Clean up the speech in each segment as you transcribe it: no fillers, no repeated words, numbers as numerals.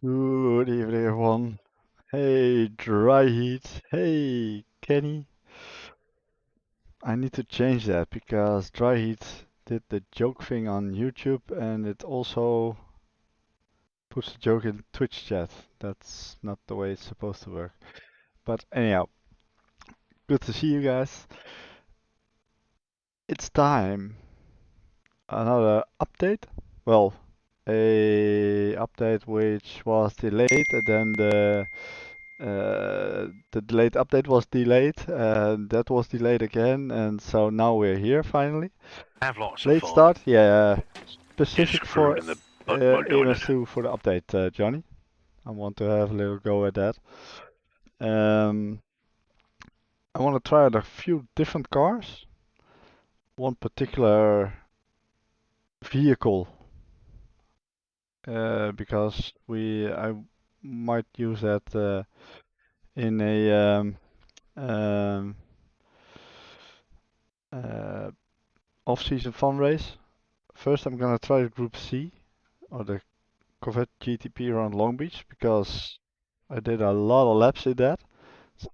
Good evening, everyone. Hey, Dry Heat. Hey, Kenny. I need to change that because Dry Heat did the joke thing on YouTube and it also puts the joke in Twitch chat. That's not the way it's supposed to work. But anyhow, good to see you guys. It's time. Another update. Well, a update which was delayed and then the delayed update was delayed, and that was delayed again, and so now we're here finally. Have lots of Late fun. start, yeah. Get Specific for screwed in the butt by doing it. AMS2 for the update, Johnny. I want to have a little go at that. Um, I want to try out a few different cars. One particular vehicle, because I might use that in a um, uh, off-season fun race. First, I'm gonna try the Group C or the Corvette GTP around Long Beach because I did a lot of laps in that.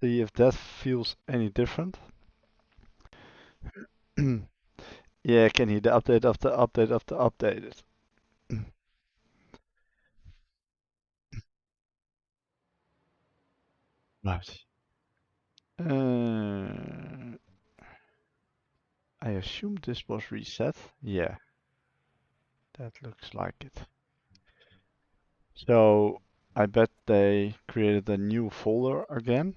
See if that feels any different. Yeah, Kenny, the update after update after update. Right. I assume this was reset. Yeah, that looks like it. So I bet they created a new folder again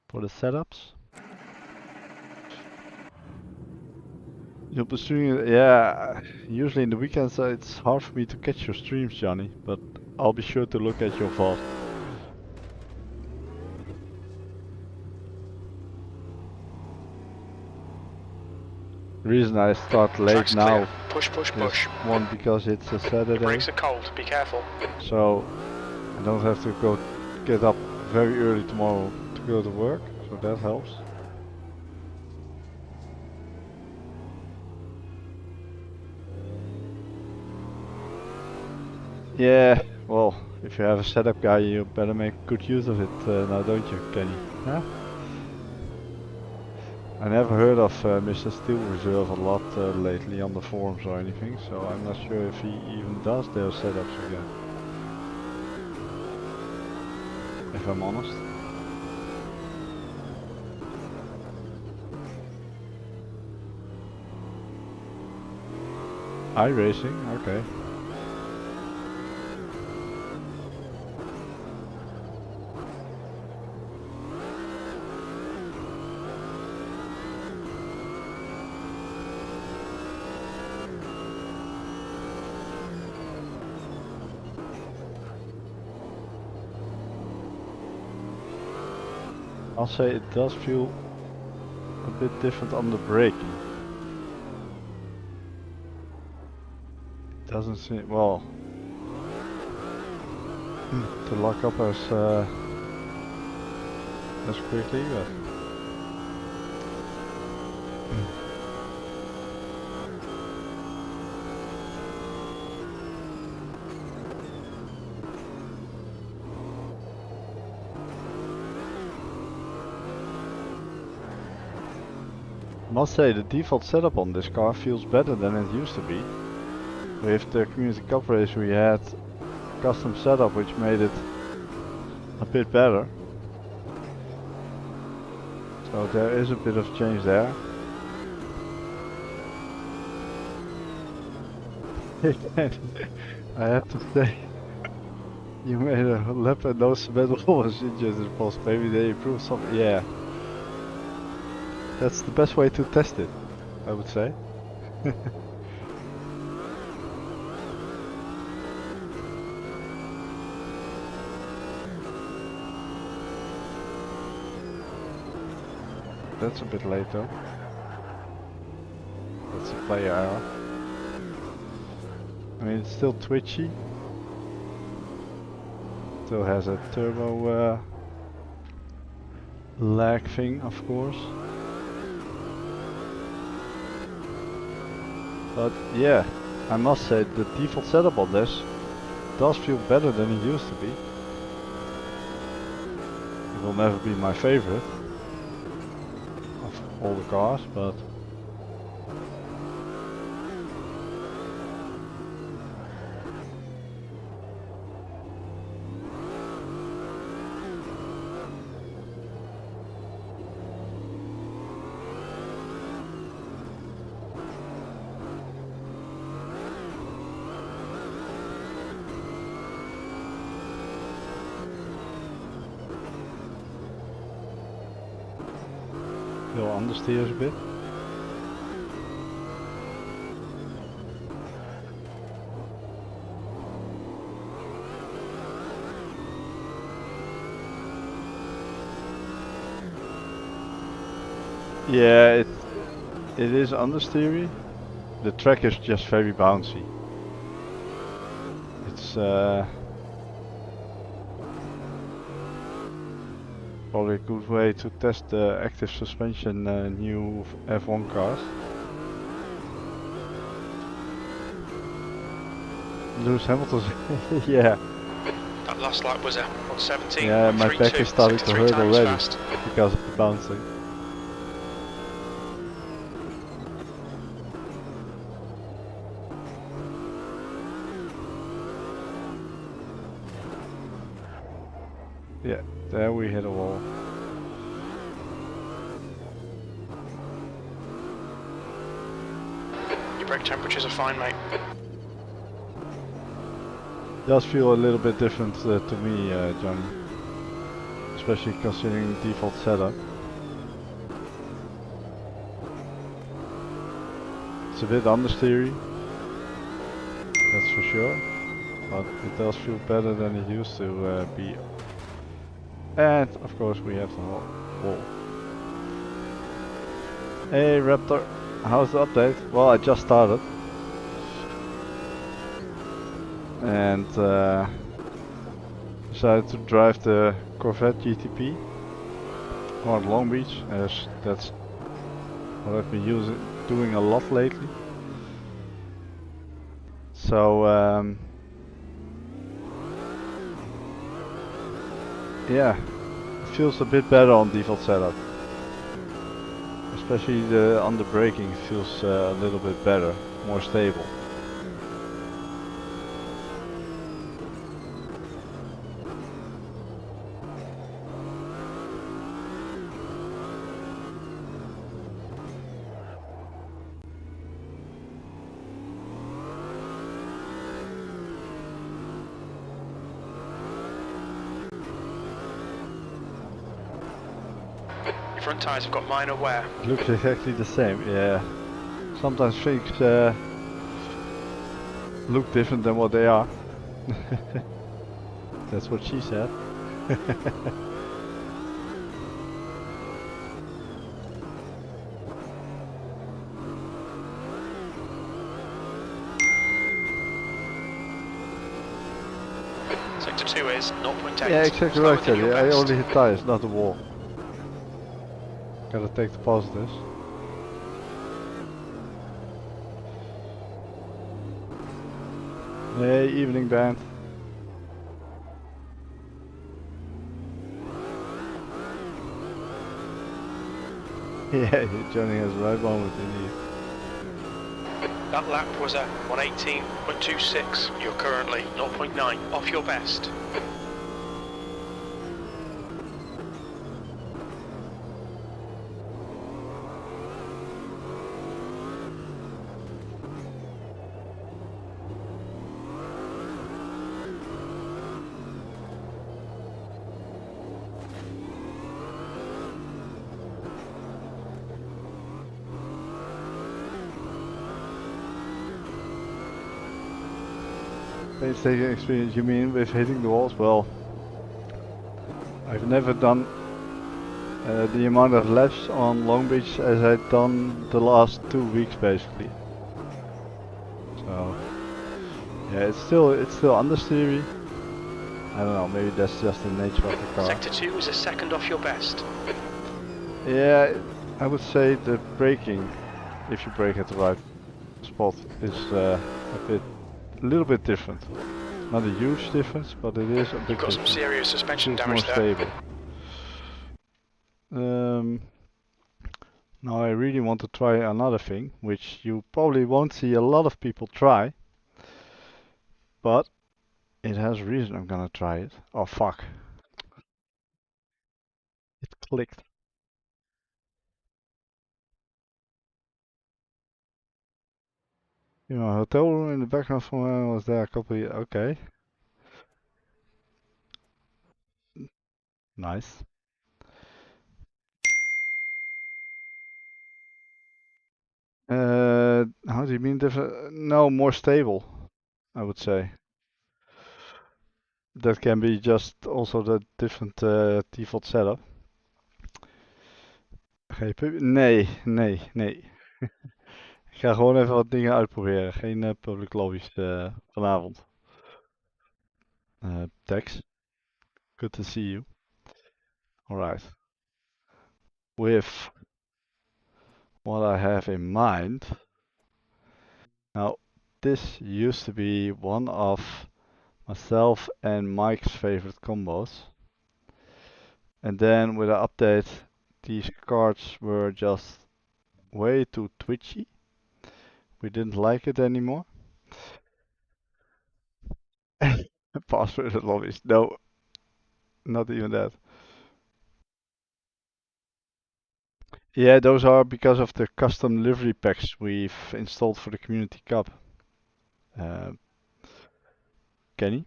for the setups. You'll be streaming, yeah. Usually in the weekends it's hard for me to catch your streams, Johnny, but I'll be sure to look at your VOD. The reason I start late Track's now clear. Push, push, is push. one because it's a Your Saturday, brakes are cold. Be careful. so I don't have to get up very early tomorrow to go to work, so that helps. Yeah, well, if you have a setup guy, you better make good use of it now, don't you, Kenny? Huh? I never heard of Mr. Steel Reserve a lot lately on the forums or anything, so I'm not sure if he even does those setups again. If I'm honest. iRacing, okay. I'll say it does feel a bit different on the braking. It doesn't seem, well, to lock up as quickly, but I must say the default setup on this car feels better than it used to be. With the Community Cup race we had custom setup which made it a bit better. So there is a bit of change there. I have to say, you made a lap and no cement was injured in the past. Maybe they improved something. Yeah, that's the best way to test it, I would say. That's a bit late though. That's a player error. I mean, it's still twitchy. Still has a turbo lag thing, of course. But yeah, I must say the default setup on this does feel better than it used to be. It will never be my favorite of all the cars, but will understeers a bit. Yeah, it is understeery. The track is just very bouncy. It's probably a good way to test the active suspension new F1 cars. Lewis Hamilton's yeah. That last lap was a 117. Yeah, my back is starting to hurt already fast. because of the bouncing. Yeah, there we hit a wall. Your brake temperatures are fine, mate. Does feel a little bit different to me, Johnny. Especially considering default setup. It's a bit understeery, that's for sure. But it does feel better than it used to be. And of course we have the wall. Hey Raptor, how's the update? Well, I just started. And decided to drive the Corvette GTP on Long Beach, as that's what I've been doing a lot lately. So yeah, it feels a bit better on default setup. Especially the under braking feels a little bit better, more stable. Front tyres have got minor wear. It looks exactly the same, yeah. Sometimes things look different than what they are. That's what she said. Sector 2 is 0.8. Yeah, exactly Slower right, than Teddy. your I best. only hit tires, not the wall. Gotta take the positives. Hey, evening band. Yeah, Johnny has the right moment indeed. That lap was a 118.26. You're currently 0.9 off your best. Painstaking experience, you mean with hitting the walls? Well, I've never done the amount of laps on Long Beach as I've done the last 2 weeks basically. So yeah, it's still understeery. I don't know, maybe that's just the nature of the car. Sector 2 is a second off your best. Yeah, I would say the braking, if you brake at the right spot, is a little bit different. Not a huge difference, but it is a bit You've got some different. serious suspension Feels more damage there. stable. Now I really want to try another thing, which you probably won't see a lot of people try, but it has a reason I'm gonna try it. Oh fuck. It clicked. You know, hotel room in the background from when I was there a couple of years. Okay. Nice. How do you mean different? No, more stable, I would say. That can be just also the different default setup. Nee, nee, nee. Ik ga gewoon even wat dingen uitproberen. Geen public lobby's vanavond. Tex, good to see you. Alright. With what I have in mind. Now, this used to be one of myself and Mike's favorite combos. And then with the update, these cards were just way too twitchy. We didn't like it anymore. Password lobbies. No, not even that. Yeah, those are because of the custom livery packs we've installed for the Community Cup. Kenny?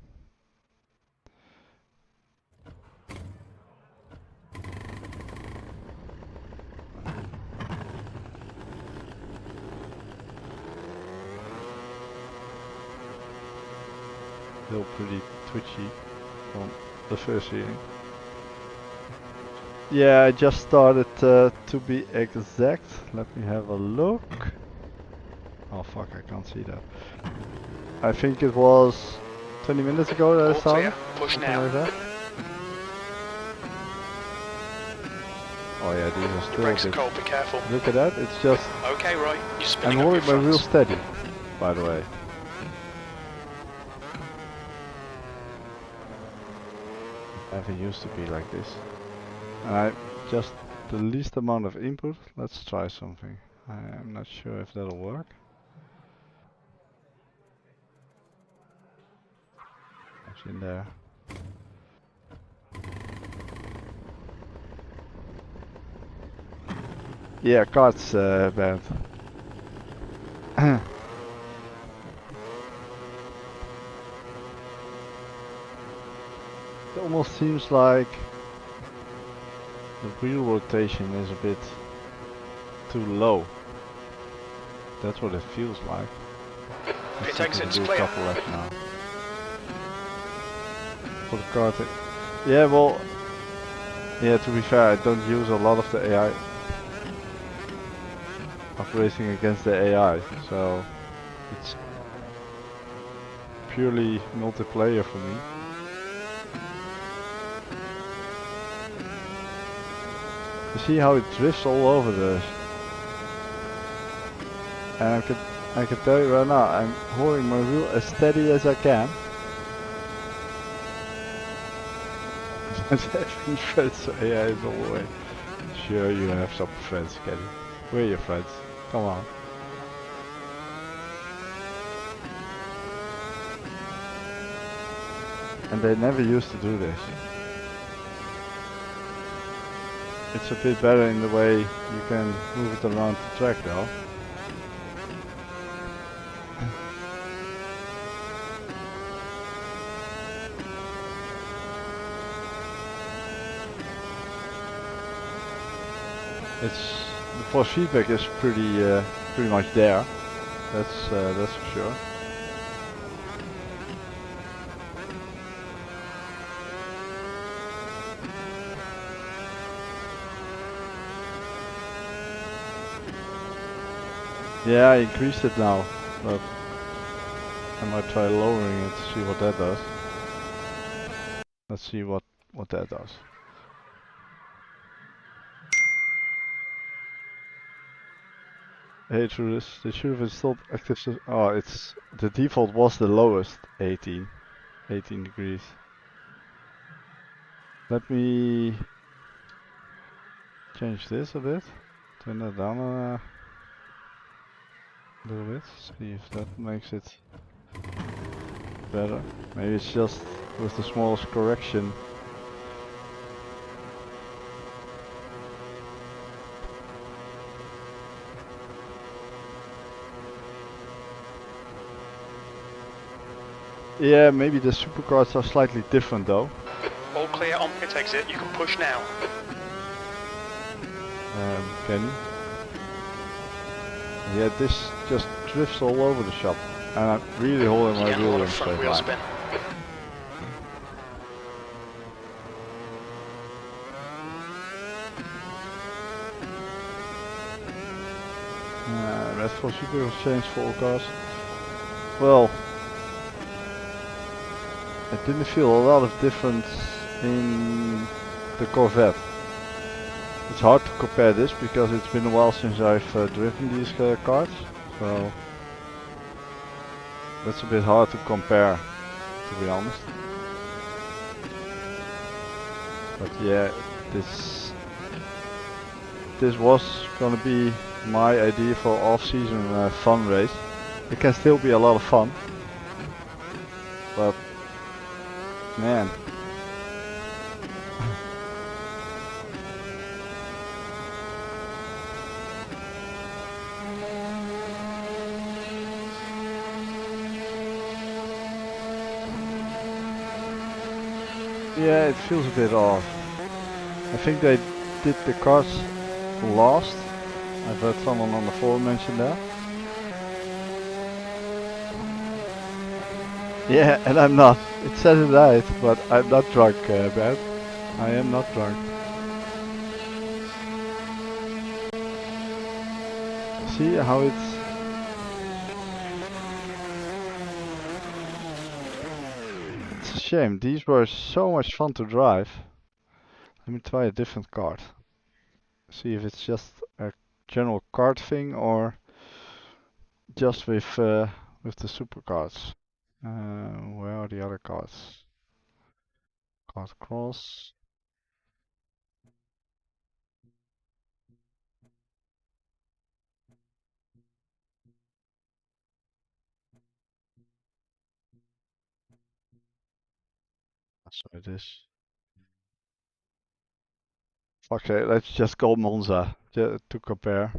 Still pretty twitchy from the first hearing. Yeah, I just started to be exact. Let me have a look. Oh fuck, I can't see that. I think it was 20 minutes ago that I All started. clear. Push Something now. like that. Oh yeah, these are Your still a brakes are bit. cold, be careful. Look at that, it's just. Okay, right. You're I'm spinning up your holding my wheel fronts. steady, by the way. I haven't used to be like this. And I just the least amount of input. Let's try something. I'm not sure if that'll work. What's in there? Yeah, cards banned. It almost seems like the wheel rotation is a bit too low. That's what it feels like. Pit Let's see if we can exit's do a clear. couple laps now. For the kart. Yeah, well, yeah, to be fair, I don't use a lot of the AI of racing against the AI, so it's purely multiplayer for me. You see how it drifts all over the... And I can tell you right now, I'm holding my wheel as steady as I can. Having friends, so AI is all the way. Sure, you have some friends, Kenny. We're your friends. Come on. And they never used to do this. It's a bit better in the way you can move it around the track though. The force feedback is pretty much there. That's for sure. Yeah, I increased it now, but I might try lowering it to see what that does. Let's see what that does. Hey, through this, they should have installed active. Oh, it's the default was the lowest 18. 18 degrees. Let me change this a bit. Turn that down a little bit. See if that makes it better. Maybe it's just with the smallest correction. Yeah, maybe the supercars are slightly different though. All clear on pit exit, you can push now. Kenny. Yeah, this just drifts all over the shop. And I'm really holding my Getting a wheel lot in of front straight wheel line. spin. Red for super change for all cars. Well, I didn't feel a lot of difference in the Corvette. It's hard to compare this because it's been a while since I've driven these cars, so that's a bit hard to compare, to be honest. But yeah, this was gonna be my idea for off-season fun race. It can still be a lot of fun, but man. Yeah, it feels a bit off. I think they did the cars last. I've heard someone on the forum mention that. Yeah, and I'm not. It says it right, but I'm not drunk, Brad. I am not drunk. See how it's... It's a shame. These were so much fun to drive. Let me try a different card. See if it's just a general kart thing or just with the supercars. Where are the other cards? Kart Cross. So it is. Okay, let's just call Monza to compare.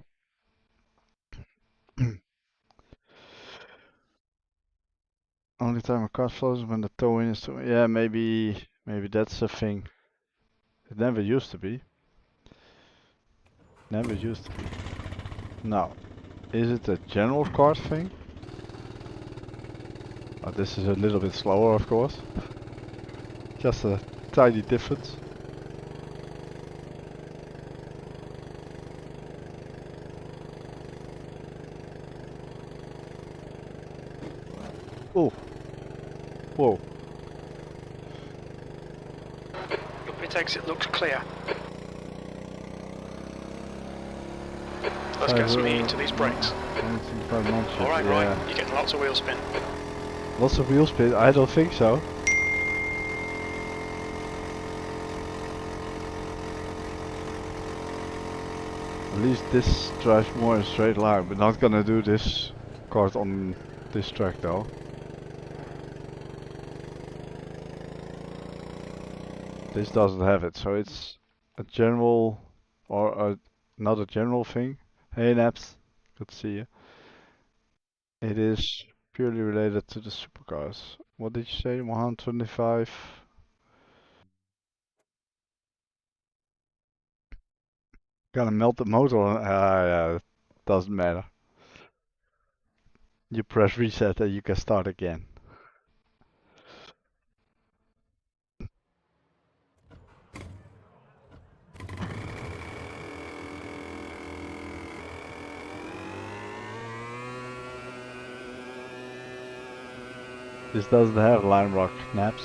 Only time a car flows when the toe in is too... Yeah, maybe that's a thing. It never used to be. Never used to be. Now, is it a general kart thing? Oh, this is a little bit slower, of course. Just a tiny difference. Oh. Whoa. Your pit exit looks clear. Let's get some heat into these brakes. Alright, right, you're getting lots of wheel spin. Lots of wheel spin? I don't think so. At least this drives more in a straight line. We're not gonna do this kart on this track though. This doesn't have it, so it's a general or not a general thing. Hey Naps, good to see you. It is purely related to the supercars. What did you say? 125? Gonna melt the motor on. Yeah, doesn't matter. You press reset and you can start again. This doesn't have Lime Rock Naps.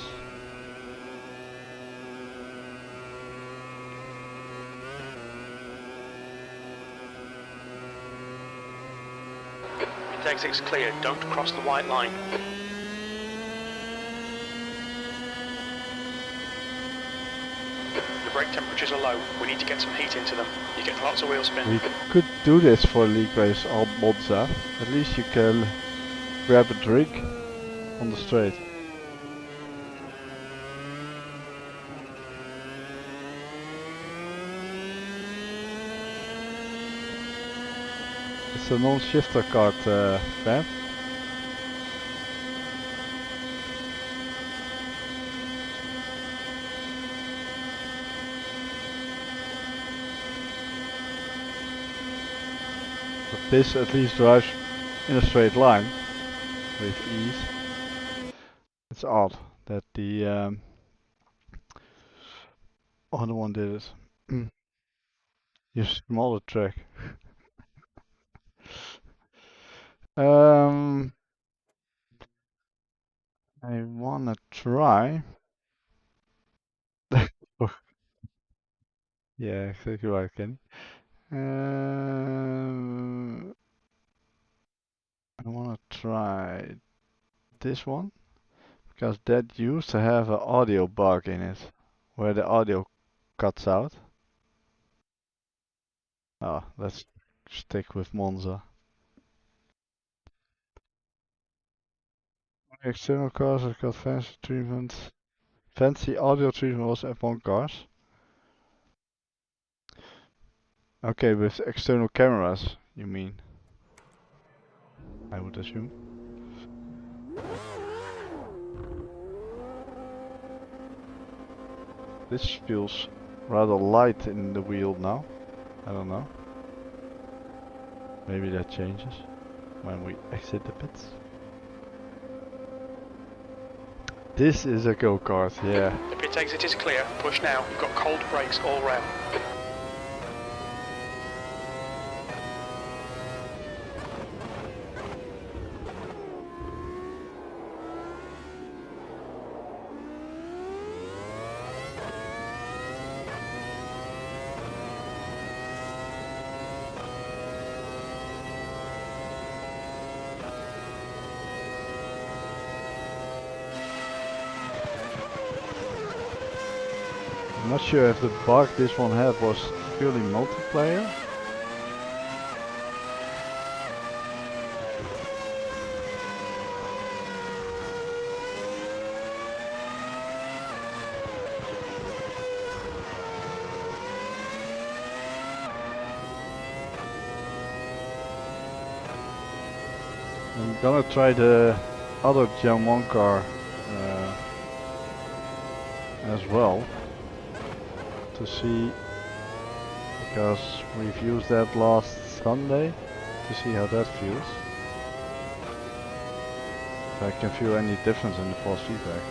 Pit exit's clear, don't cross the white line. The brake temperatures are low. We need to get some heat into them. You get lots of wheel spin. We could do this for league race on Monza. At least you can grab a drink on the straight. It's a non-shifter kart, Ben. But this at least drives in a straight line with ease. It's odd that the other one did it. You smaller track. I wanna try. Yeah, exactly right, Kenny. I wanna try this one because that used to have an audio bug in it, where the audio cuts out. Oh, let's stick with Monza. External cars have got fancy treatment. Fancy audio treatment was F1 cars. Okay, with external cameras, you mean? I would assume. This feels rather light in the wheel now. I don't know. Maybe that changes when we exit the pits. This is a go-kart, yeah. The pit exit is clear. Push now. You've got cold brakes all round. I'm not sure if the bug this one had was purely multiplayer. I'm gonna try the other Gen 1 car as well to see, because we've used that last Sunday, to see how that feels. If I can feel any difference in the force feedback.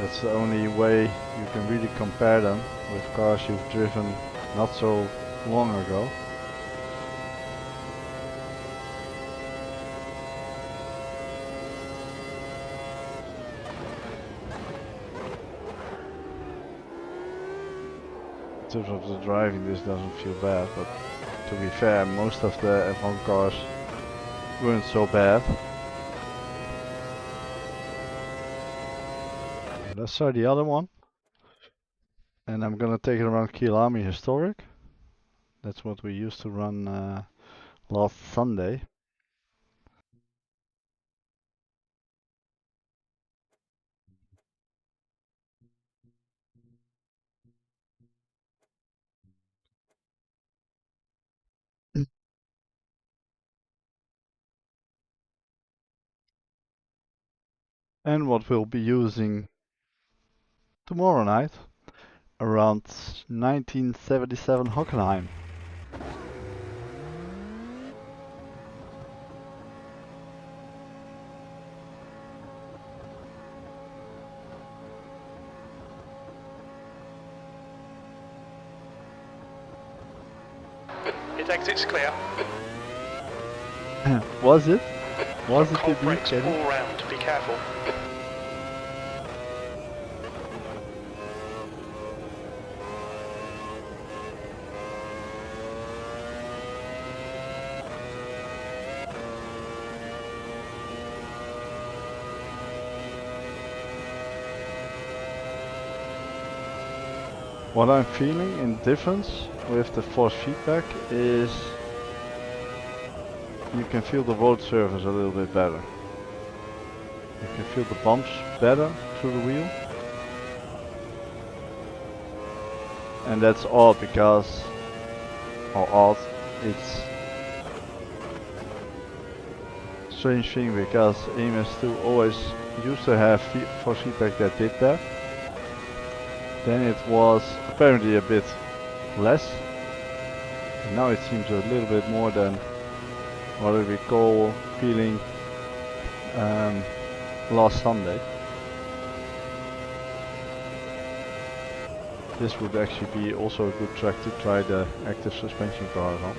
That's the only way you can really compare them with cars you've driven not so long ago. In terms of the driving, this doesn't feel bad, but to be fair, most of the F1 cars weren't so bad. Let's try the other one. And I'm gonna take it around Kyalami Historic. That's what we used to run last Sunday. And what we'll be using tomorrow night around 1977 Hockenheim. Pit exit's clear. Was it? Was it Cold indeed, brakes Kenny? all round. Be careful. What I'm feeling in difference with the force feedback is you can feel the road surface a little bit better. You can feel the bumps better through the wheel. And that's odd because, or odd, it's strange thing because AMS2 always used to have force feedback that did that. Then it was apparently a bit less. And now it seems a little bit more than what I recall feeling last Sunday. This would actually be also a good track to try the active suspension cars on.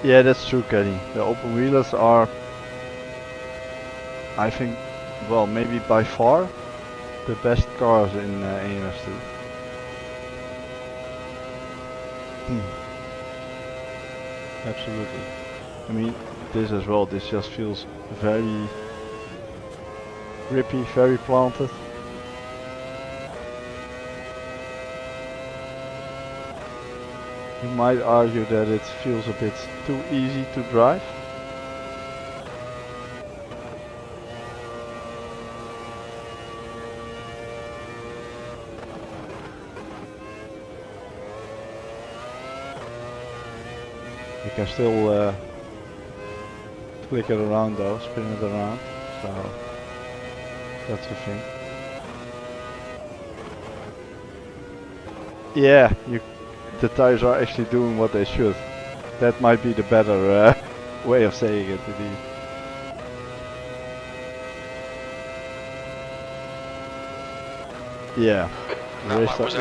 Yeah, that's true, Kenny. The open wheelers are, I think, well, maybe by far the best cars in AMS2. Absolutely. I mean, this as well, this just feels very grippy, very planted. You might argue that it feels a bit too easy to drive. You can still flick it around though, spin it around, so that's the thing. Yeah, the tires are actually doing what they should. That might be the better way of saying it indeed. Yeah, the race is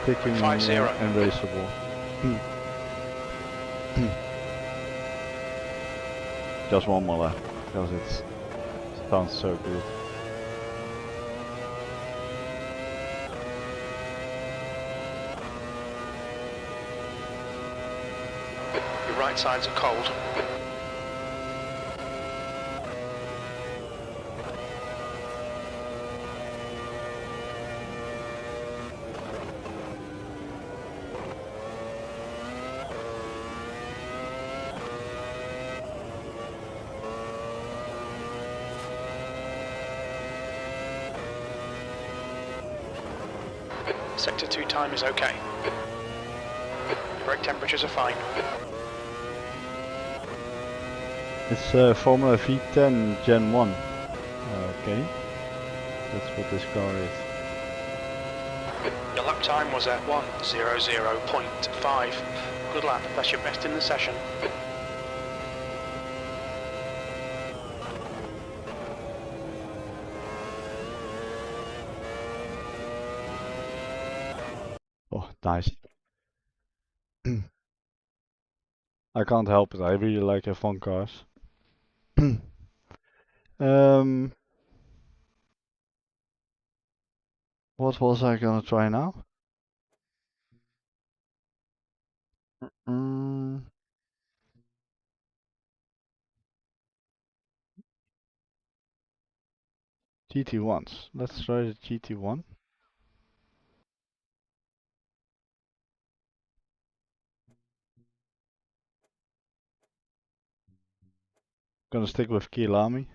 sticking and raceable. Just one more lap, because it sounds so good. Your right sides are cold. Sector 2 time is okay. Brake temperatures are fine. It's Formula V10 Gen 1. Okay. That's what this car is. Your lap time was at 1:00.5. Good lap, that's your best in the session. Oh, nice. I can't help it, I really like F1 cars. What was I gonna try now? GT1s. Let's try the GT1. Gonna stick with Kyalami.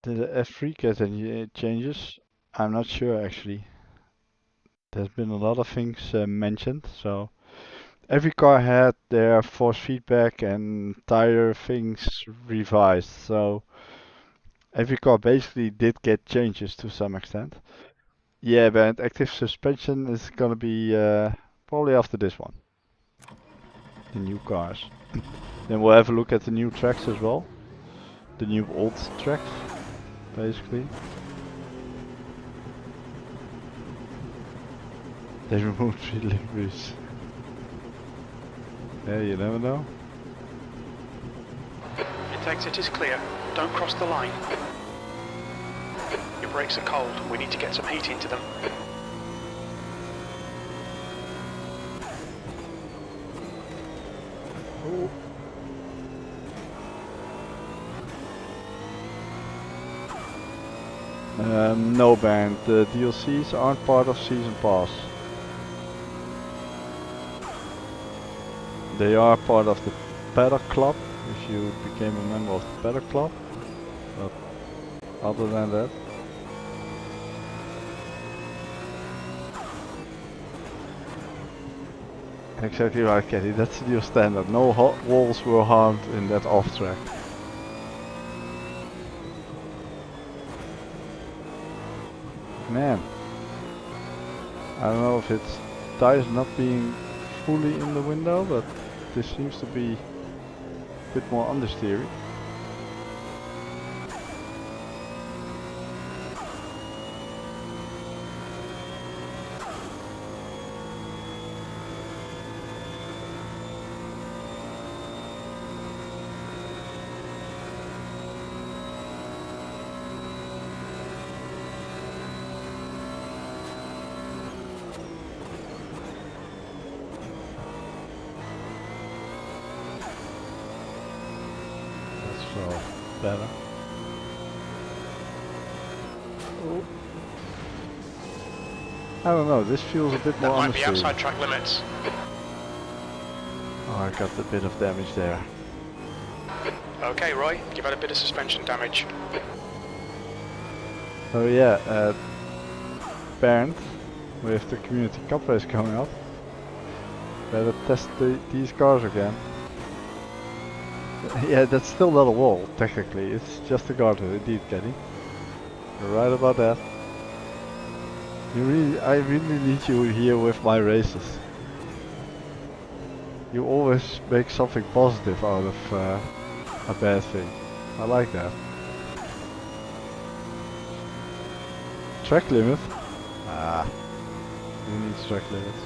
Did the F3 get any changes? I'm not sure actually. There's been a lot of things mentioned, so every car had their force feedback and tire things revised, so every car basically did get changes to some extent. Yeah, but active suspension is gonna be probably after this one. the new cars. Then we'll have a look at the new tracks as well. The new old tracks, basically. They removed 3 liveries. Yeah, you never know. Its exit is clear. Don't cross the line. Your brakes are cold. We need to get some heat into them. No band, the DLCs aren't part of Season Pass. They are part of the Paddock Club, if you became a member of the Paddock Club. But other than that... Exactly right, Caddy, that's the new standard. No hot walls were harmed in that off-track. Man, I don't know if it's tires not being fully in the window, but this seems to be a bit more understeery. So better. Oh. I don't know, this feels a bit more That might be understeery. outside track limits. Oh, I got a bit of damage there. Okay, Roy, you've had a bit of suspension damage. So yeah, Bernd, with the Community Cup race coming up, better test these cars again. Yeah, that's still not a wall, technically. It's just a guardrail, indeed, Kenny. You're right about that. I really need you here with my races. You always make something positive out of a bad thing. I like that. Track limit? Ah, who needs track limits?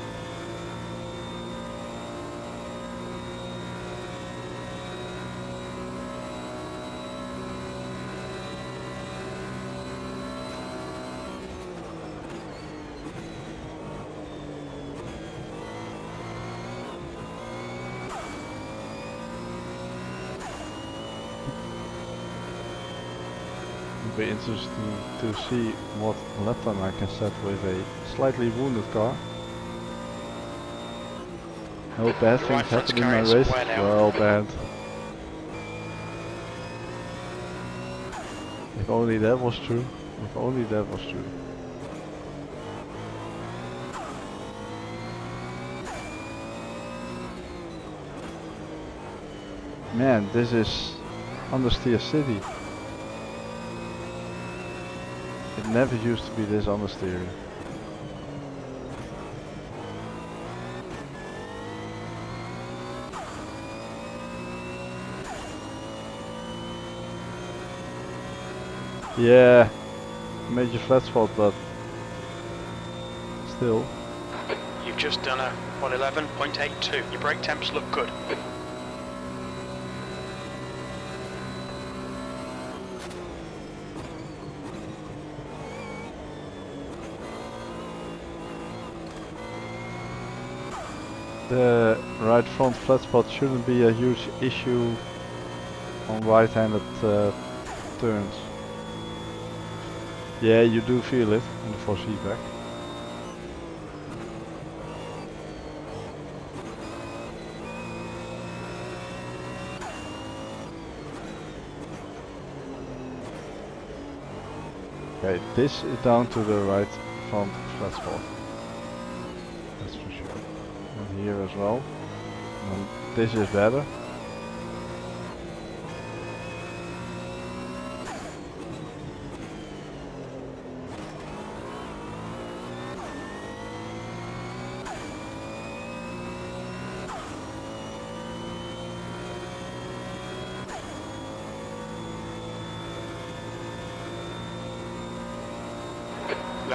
It'll be interesting to see what lap time I can set with a slightly wounded car. No bad Your things right front's happen in my carrying some race. wear now. Well, bad. If only that was true. If only that was true. Man, this is understeer city. It never used to be this understeering. Yeah, major flat spot, but still. You've just done a 111.82. Your brake temps look good. The right front flat spot shouldn't be a huge issue on right-handed turns. Yeah, you do feel it in the force feedback. Okay, this is down to the right front flat spot. That's for sure. And here as well. And this is better.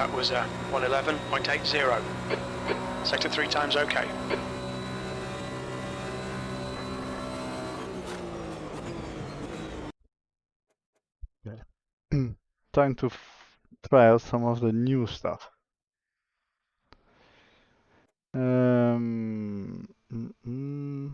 that was 111.80. Sector 3 times okay. Time to try out some of the new stuff. Um, mm, mm.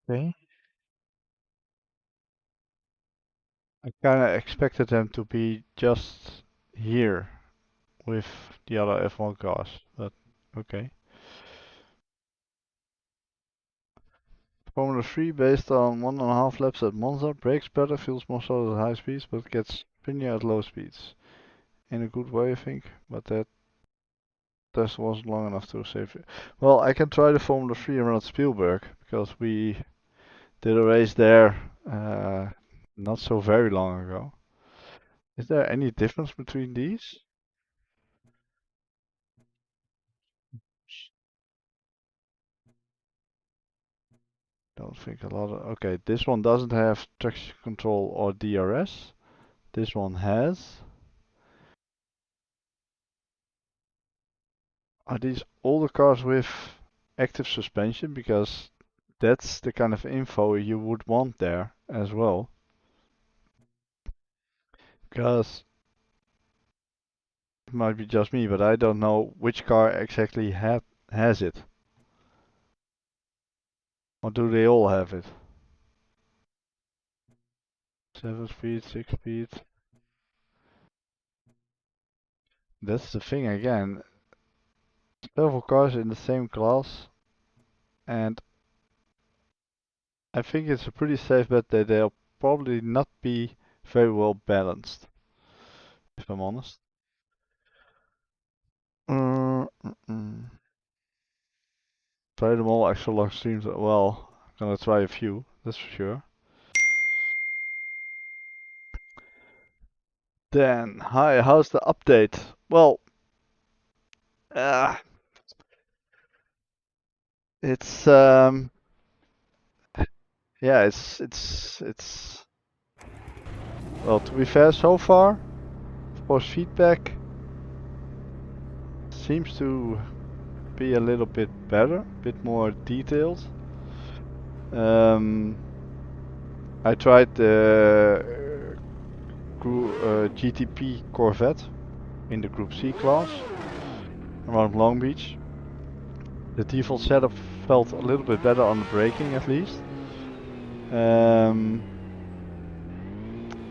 Okay. I kind of expected them to be just here with the other F1 cars, but okay. Formula 3 based on 1.5 laps at Monza, brakes better, feels more solid at high speeds, but gets spinnier at low speeds. In a good way, I think, but that test wasn't long enough to save it. Well, I can try the Formula 3 around Spielberg, because we did a race there not so very long ago. Is there any difference between these? Don't think a lot of... Okay, this one doesn't have traction control or DRS. This one has. Are these all the cars with active suspension? Because that's the kind of info you would want there as well. Because it might be just me, but I don't know which car exactly has it. Or do they all have it? 7 speed, 6 speed. That's the thing again. Several cars in the same class, and I think it's a pretty safe bet that they'll probably not be very well balanced, if I'm honest. Try them all extra long streams. Well, I'm gonna try a few, that's for sure. Dan, hi, how's the update? Well, it's yeah, it's well, to be fair, so far, of course, feedback seems to be a little bit better, a bit more detailed. I tried the GTP Corvette in the Group C class around Long Beach. The default setup felt a little bit better on the braking at least.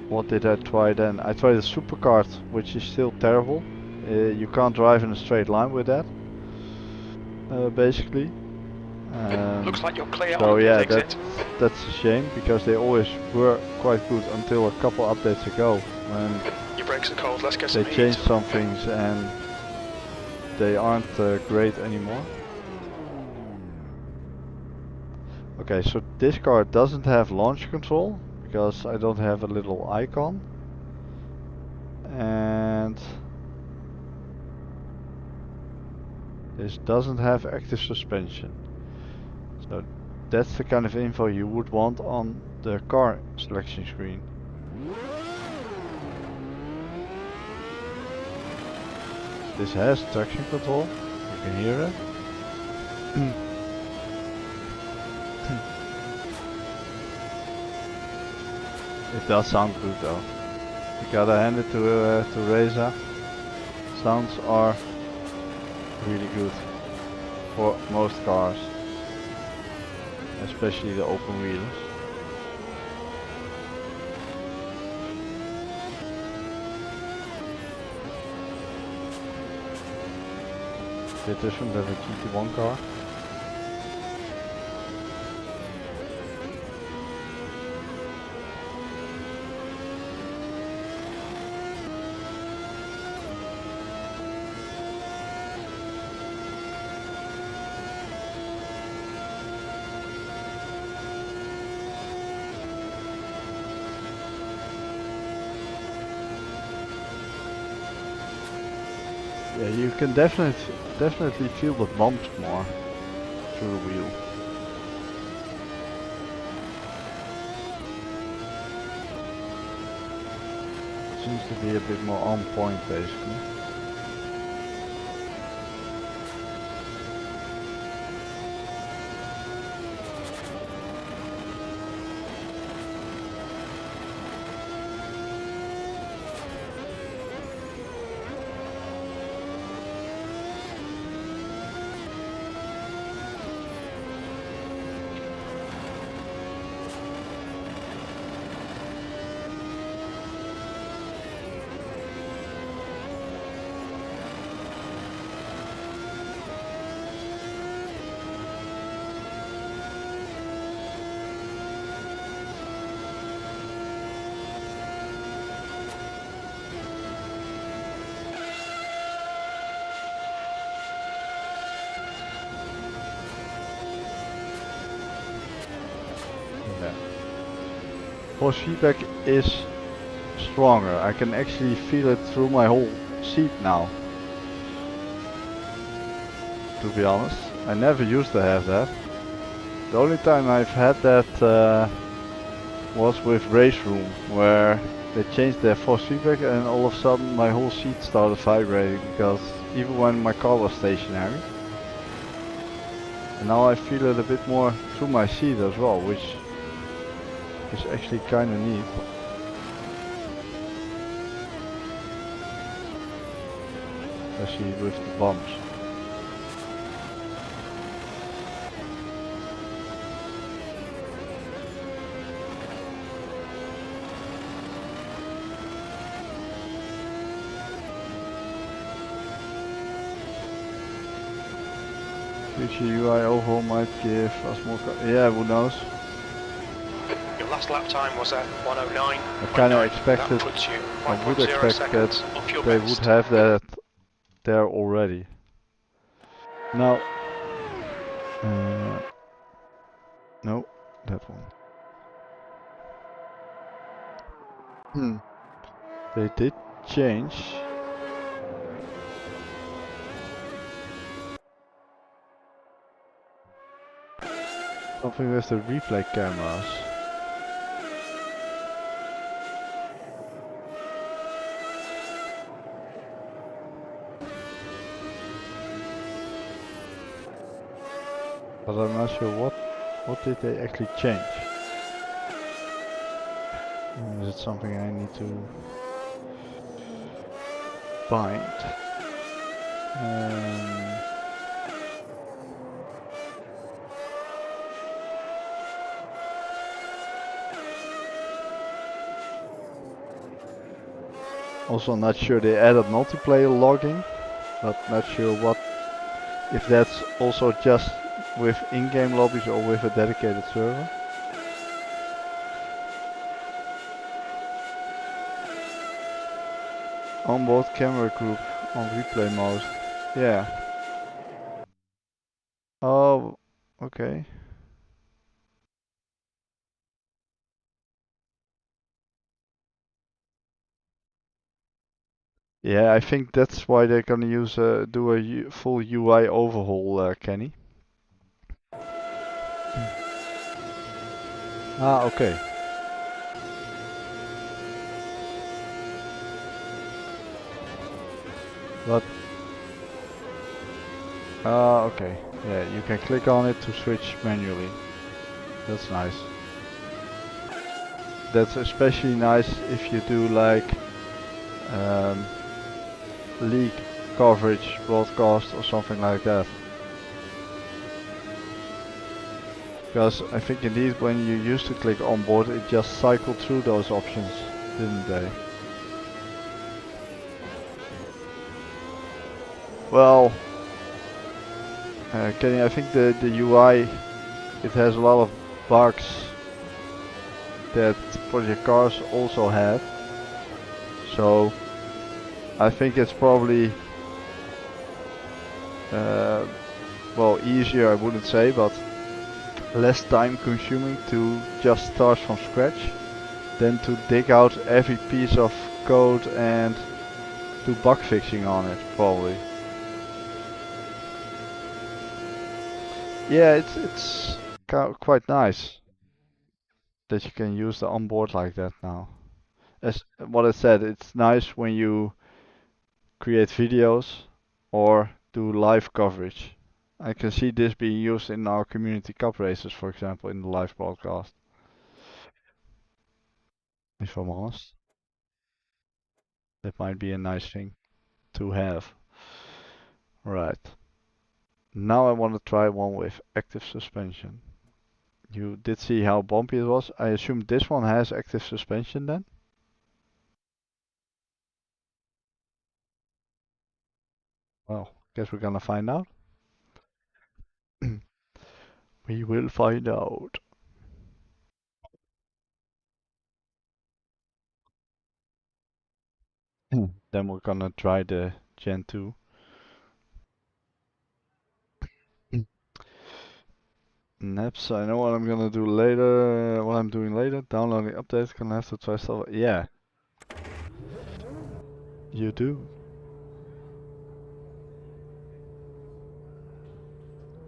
What did I try then? I tried a supercard, which is still terrible. You can't drive in a straight line with that, basically. Looks like you're clear So on yeah, the exit. that's a shame, because they always were quite good until a couple updates ago, when Your brakes are cold, let's get some they heat. changed some things and they aren't great anymore. Okay, so this car doesn't have launch control, because I don't have a little icon. And this doesn't have active suspension. So that's the kind of info you would want on the car selection screen. This has traction control, you can hear it. It does sound good though. You gotta hand it to Reza. Sounds are really good for most cars, especially the open wheelers. Bit different than a GT1 car. Yeah, you can definitely definitely feel the bumps more through the wheel. Seems to be a bit more on point basically. Force feedback is stronger. I can actually feel it through my whole seat now. To be honest, I never used to have that. The only time I've had that was with Race Room, where they changed their force feedback and all of a sudden my whole seat started vibrating, because even when my car was stationary. And now I feel it a bit more through my seat as well, which is actually kind of neat. Especially with the bumps. Future UI overhaul might give us more. Yeah, who knows? Your last lap time was at 109. I kind of expected. I would expect that they would have that there already. Now, no, that one. They did change. Something with the replay cameras. But I'm not sure what did they actually change. Is it something I need to find? Also not sure they added multiplayer logging, but not sure if that's also just with in-game lobbies or with a dedicated server. Onboard camera group on replay mode. Yeah. Oh, okay. Yeah, I think that's why they're gonna do a full UI overhaul, Kenny. Ah, okay. But okay. Yeah, you can click on it to switch manually. That's nice. That's especially nice if you do like league coverage broadcast or something like that. Because I think indeed when you used to click on board, it just cycled through those options, didn't they? Well, Kenny, I think the UI, it has a lot of bugs that Project Cars also had. So I think it's probably well, easier I wouldn't say, but less time consuming to just start from scratch than to dig out every piece of code and do bug fixing on it, probably. Yeah, it's quite nice that you can use the onboard like that now. As what I said, it's nice when you create videos or do live coverage. I can see this being used in our community cup races, for example, in the live broadcast. If I'm honest, that might be a nice thing to have. Right. Now I want to try one with active suspension. You did see how bumpy it was. I assume this one has active suspension then? Well, guess we're gonna find out. We will find out. Then we're gonna try the Gen 2. Naps, I know what I'm gonna do later. What I'm doing later. Downloading updates, gonna have to try stuff. Yeah, you do.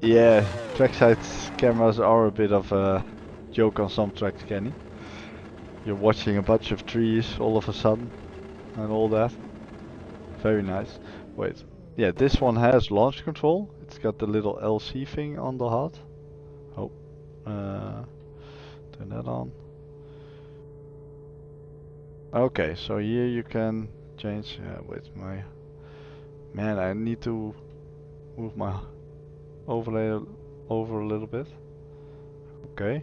Yeah, trackside cameras are a bit of a joke on some tracks, Kenny. You're watching a bunch of trees all of a sudden and all that. Very nice. Wait. Yeah, this one has launch control. It's got the little LC thing on the HUD. Oh, turn that on. Okay, so here you can change. Wait, my man, I need to move my overlay over a little bit. Okay.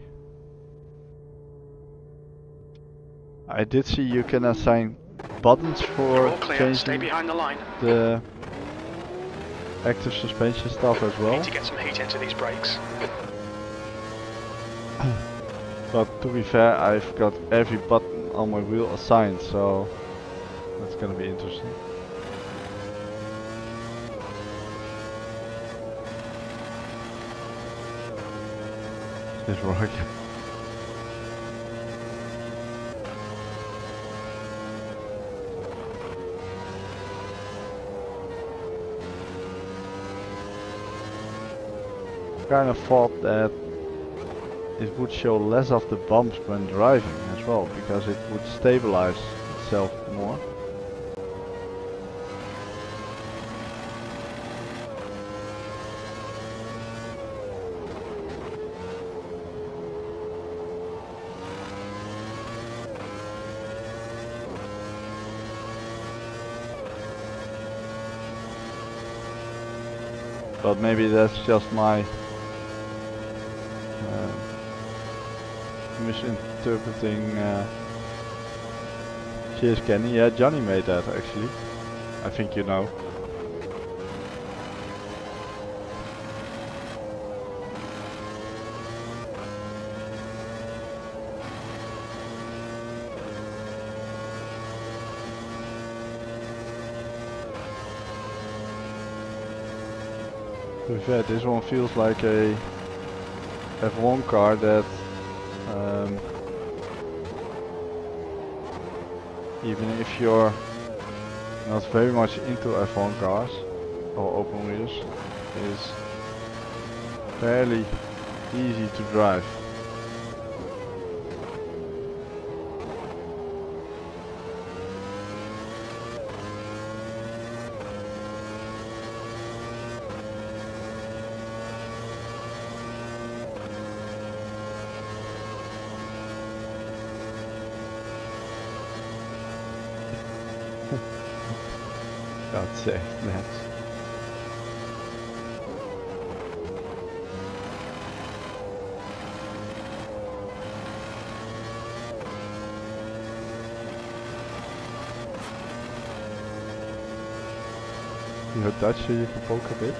I did see you can assign buttons You're for all clear. Stay changing behind the line. the active suspension stuff as well. Need to get some heat into these brakes. But to be fair, I've got every button on my wheel assigned, so that's gonna be interesting. Is this working? Kind of thought that it would show less of the bumps when driving as well, because it would stabilize itself more. But maybe that's just my misinterpreting. Cheers, Kenny. Yeah, Johnny made that actually. I think you know. To be fair, this one feels like a F1 car that even if you're not very much into F1 cars or open wheels, is fairly easy to drive. God's sake, man. You're Dutch, so you can poke a bit.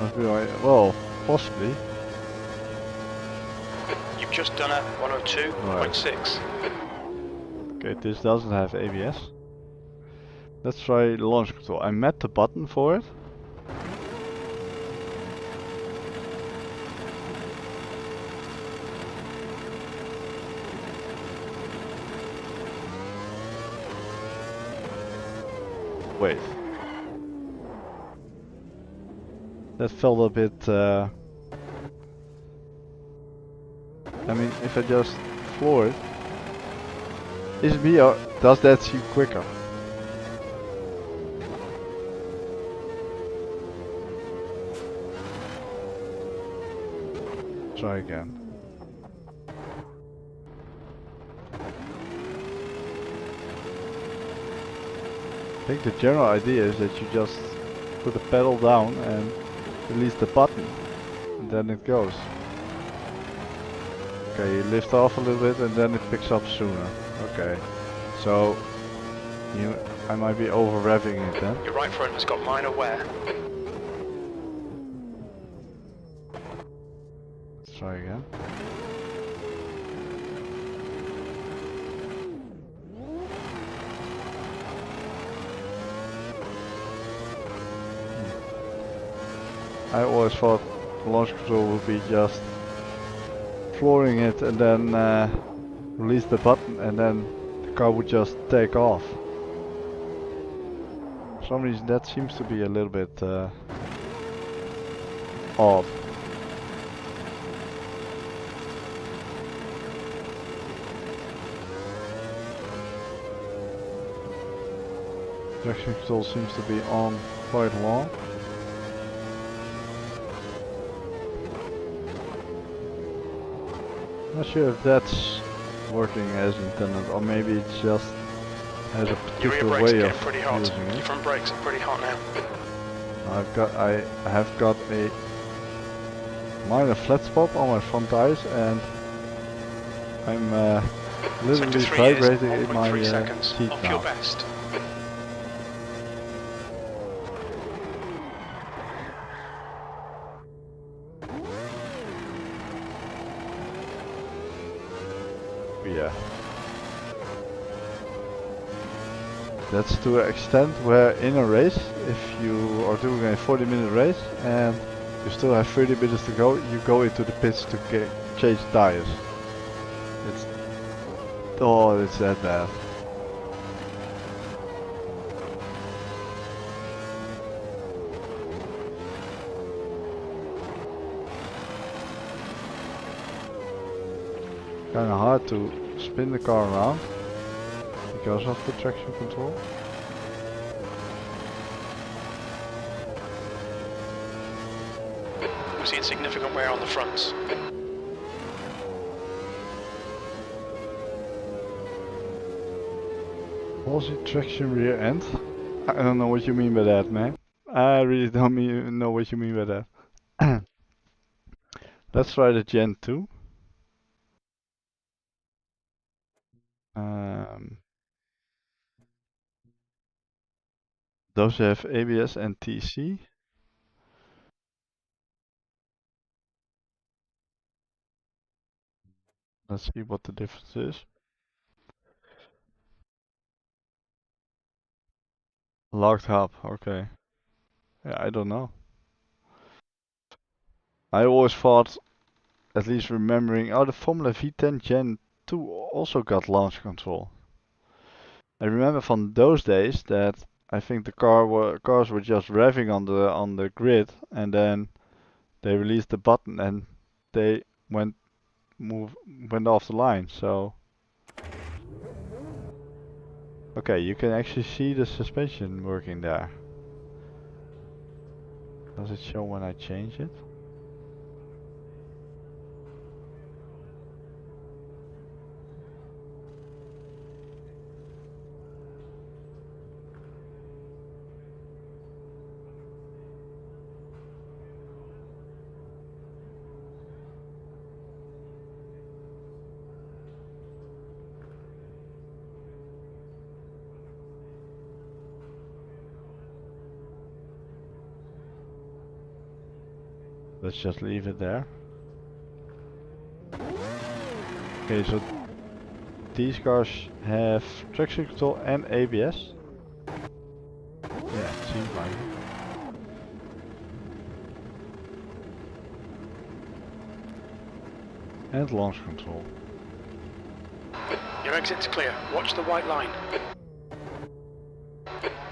Must be right. Well, possibly. You've just done a 102.6. Okay, this doesn't have ABS. Let's try launch control. I met the button for it. Wait. That felt a bit... I mean, if I just floor it... Is it me or does that seem quicker? Try again. I think the general idea is that you just put the pedal down and release the button, and then it goes. Okay, you lift off a little bit and then it picks up sooner. Okay, so I might be over revving it then. Your right front has got minor wear. Let's try again. I always thought launch control would be just flooring it and then release the button and then the car would just take off. For some reason that seems to be a little bit odd. Traction control seems to be on quite long. Not sure if that's working as intended, or maybe it just has a Your rear particular brakes are way getting of pretty hot. using Your it. front brakes are pretty hot now. I have got a minor flat spot on my front tires, and I'm literally Sector 3 is vibrating in my 1.3 seconds seat off now. your best. Yeah. That's to an extent where in a race, if you are doing a 40-minute race and you still have 30 minutes to go, you go into the pits to change tires. It's that bad. Kinda hard to spin the car around because of the traction control. We're seeing significant wear on the fronts. Palsy traction rear end? I don't know what you mean by that, man. I really don't know what you mean by that. Let's try the Gen 2. Those have ABS and TC. Let's see what the difference is. Locked hub, okay. Yeah, I don't know. I always thought, at least remembering, oh, the Formula V10 Gen 2 also got launch control. I remember from those days that I think the cars were just revving on the grid, and then they released the button and they went off the line. So okay, you can actually see the suspension working there. Does it show when I change it? let's just leave it there. Okay, so these cars have traction control and ABS. Yeah, it seems like it. And launch control. Your exit's clear. Watch the white line.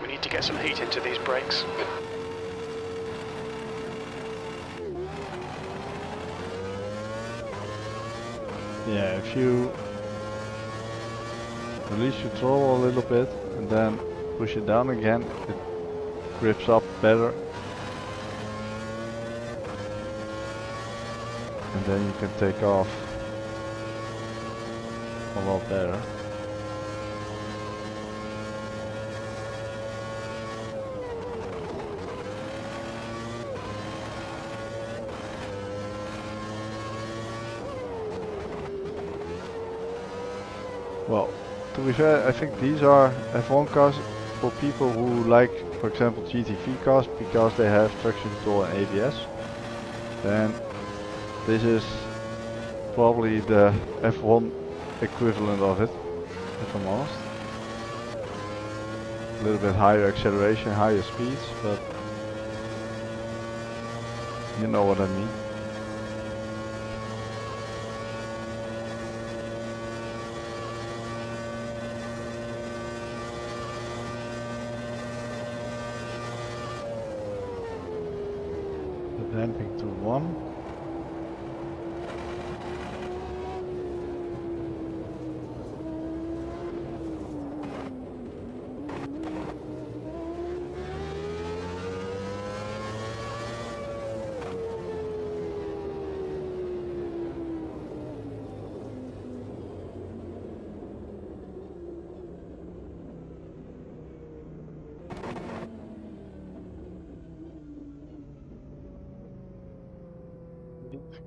We need to get some heat into these brakes. Yeah, if you release your throttle a little bit and then push it down again, it grips up better. And then you can take off a lot better. Well, to be fair, I think these are F1 cars for people who like, for example, GTV cars because they have traction control and ABS. Then this is probably the F1 equivalent of it, if I'm honest. A little bit higher acceleration, higher speeds, but you know what I mean. The damping to 1.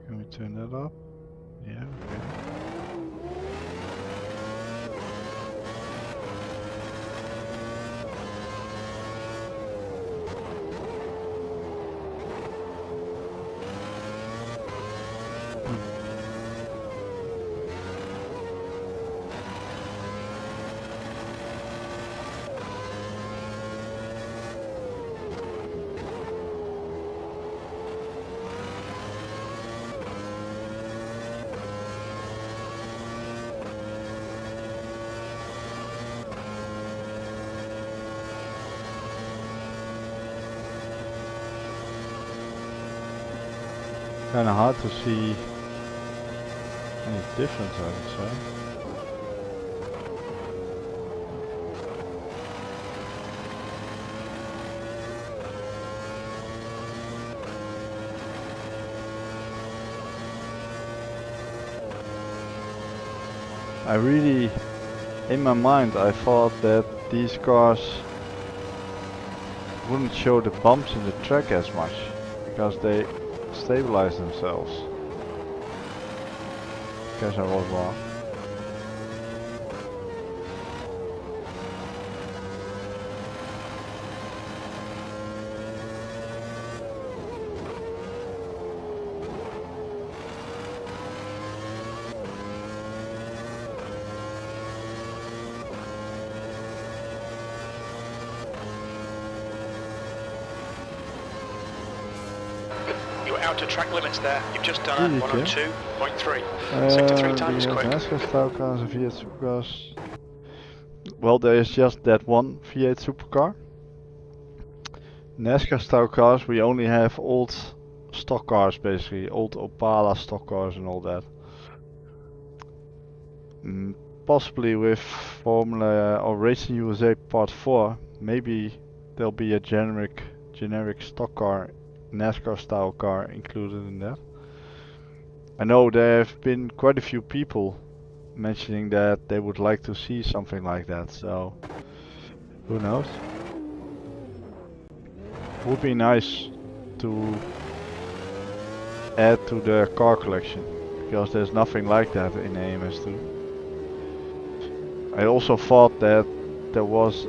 Can we turn that up? Yeah, okay. Kind of hard to see any difference, I would say. I really, in my mind, I thought that these cars wouldn't show the bumps in the track as much because they stabilize themselves. Guess I was wrong. Out to track limits there. You've just done a Really, 102.3. Sector 3 times quick. NASCAR style cars and V8 supercars. Well, there is just that one V8 supercar. NASCAR style cars, we only have old stock cars, basically old Opala stock cars and all that. Possibly with Formula or Racing USA Part 4, maybe there'll be a generic stock car, NASCAR style car included in that. I know there have been quite a few people mentioning that they would like to see something like that, so who knows. Would be nice to add to the car collection, because there's nothing like that in AMS2. I also thought that there was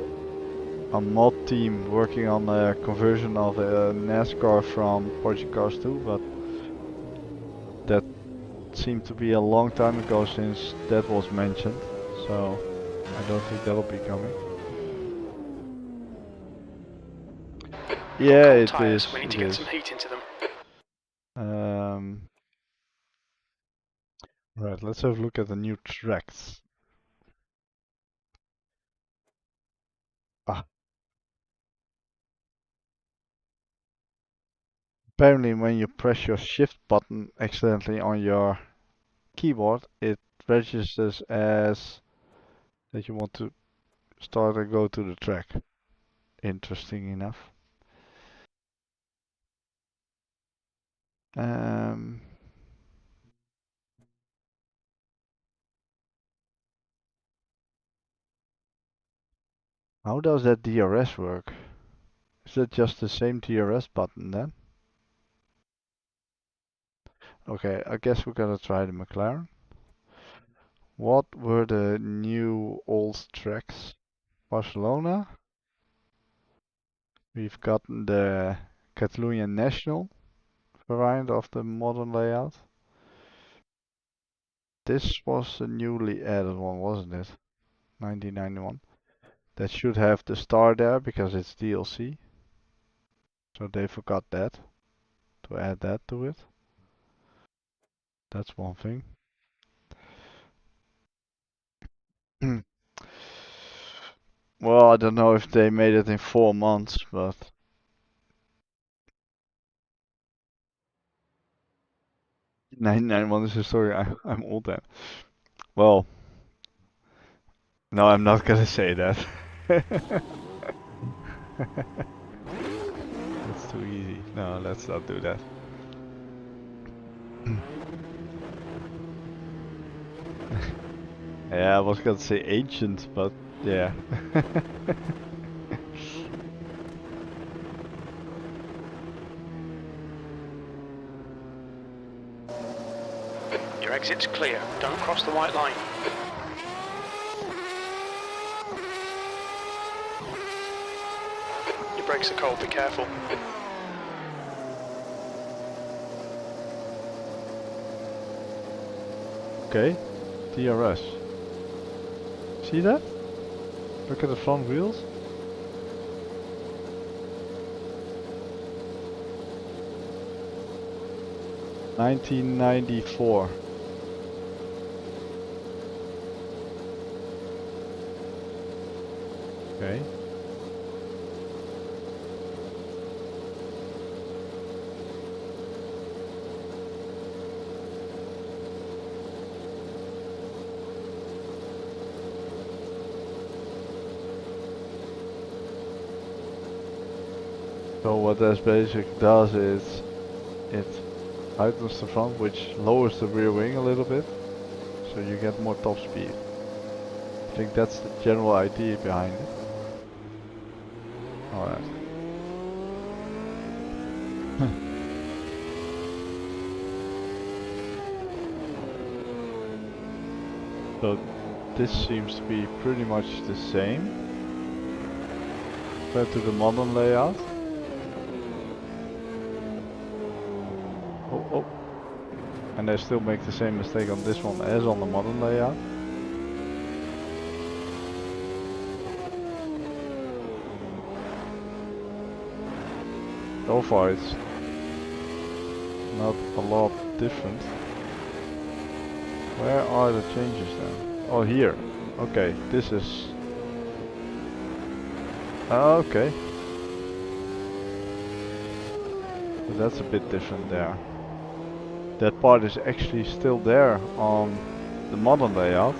a mod team working on the conversion of the NASCAR from Project Cars 2, but seemed to be a long time ago since that was mentioned, so I don't think that'll be coming. Yeah, it tires. is. We need to It get is. some heat into them. Right, let's have a look at the new tracks. Ah. Apparently when you press your shift button accidentally on your keyboard, it registers as that you want to start and go to the track. Interesting enough. How does that DRS work? Is it just the same DRS button then? Okay, I guess we're gonna try the McLaren. What were the new old tracks? Barcelona. We've gotten the Catalunya National variant of the modern layout. This was a newly added one, wasn't it? 1991. That should have the star there because it's DLC. So they forgot that, to add that to it. That's one thing. Well, I don't know if they made it in 4 months, but 991 is a story. I'm old then. Well, no, I'm not gonna say that. That's too easy. No, let's not do that. Yeah, I was gonna say ancient, but yeah. Your exit's clear. Don't cross the white line. Your brakes are cold. Be careful. Okay, DRS. See that? Look at the front wheels. $1994. Okay. So what this basically does is it heightens the front, which lowers the rear wing a little bit, so you get more top speed. I think that's the general idea behind it. Alright. So this seems to be pretty much the same compared to the modern layout. Oh, oh. And they still make the same mistake on this one as on the modern layout. So far it's not a lot different. Where are the changes then? Oh, here. Okay, this is... Okay. So that's a bit different there. That part is actually still there on the modern layout.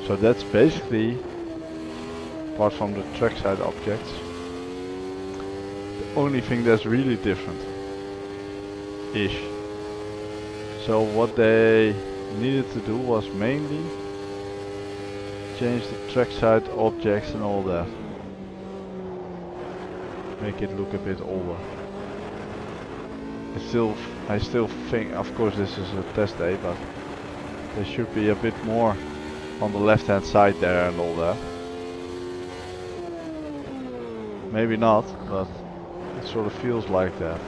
So that's basically, apart from the trackside objects, the only thing that's really different-ish. So what they needed to do was mainly change the trackside objects and all that. Make it look a bit older. I still think, of course this is a test day, but there should be a bit more on the left hand side there and all that. Maybe not, but it sort of feels like that.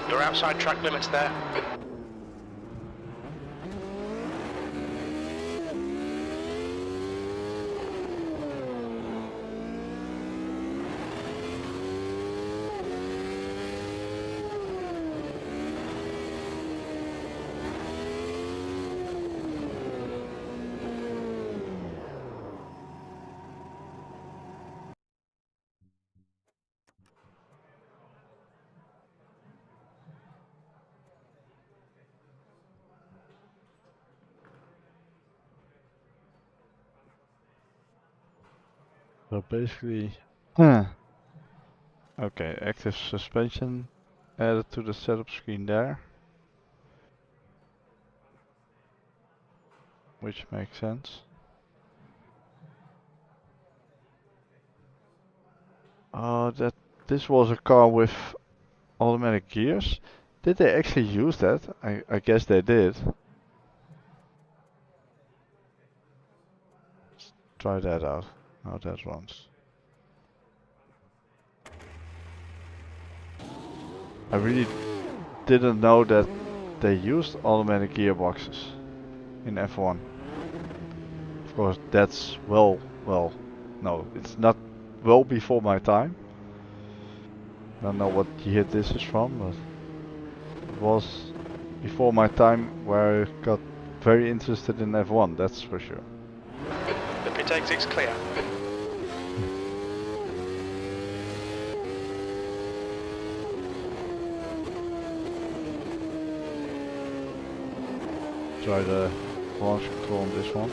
You're outside track limits there. So basically, okay, active suspension added to the setup screen there, which makes sense. That this was a car with automatic gears. Did they actually use that? I guess they did. Let's try that out. How that runs. I really didn't know that they used automatic gearboxes in F1. Of course, that's no, it's not well before my time. Don't know what year this is from, but it was before my time where I got very interested in F1, that's for sure. The pit exit's clear. Try the launch control on this one.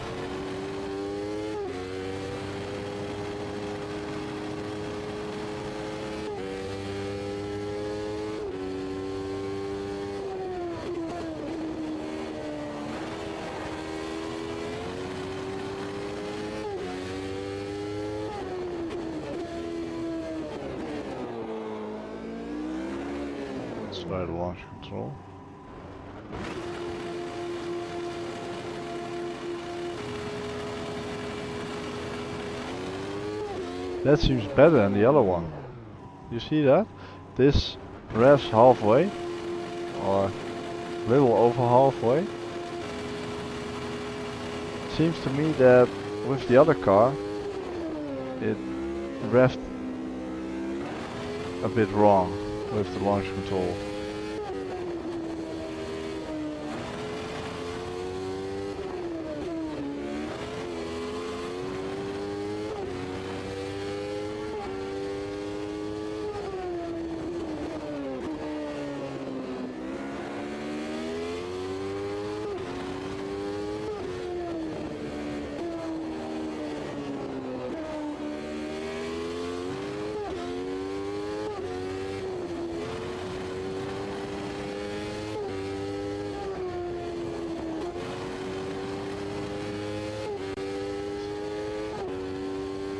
Let's try the launch control. That seems better than the other one. You see that? This revs halfway, or little over halfway. Seems to me that with the other car, it revved a bit wrong with the launch control.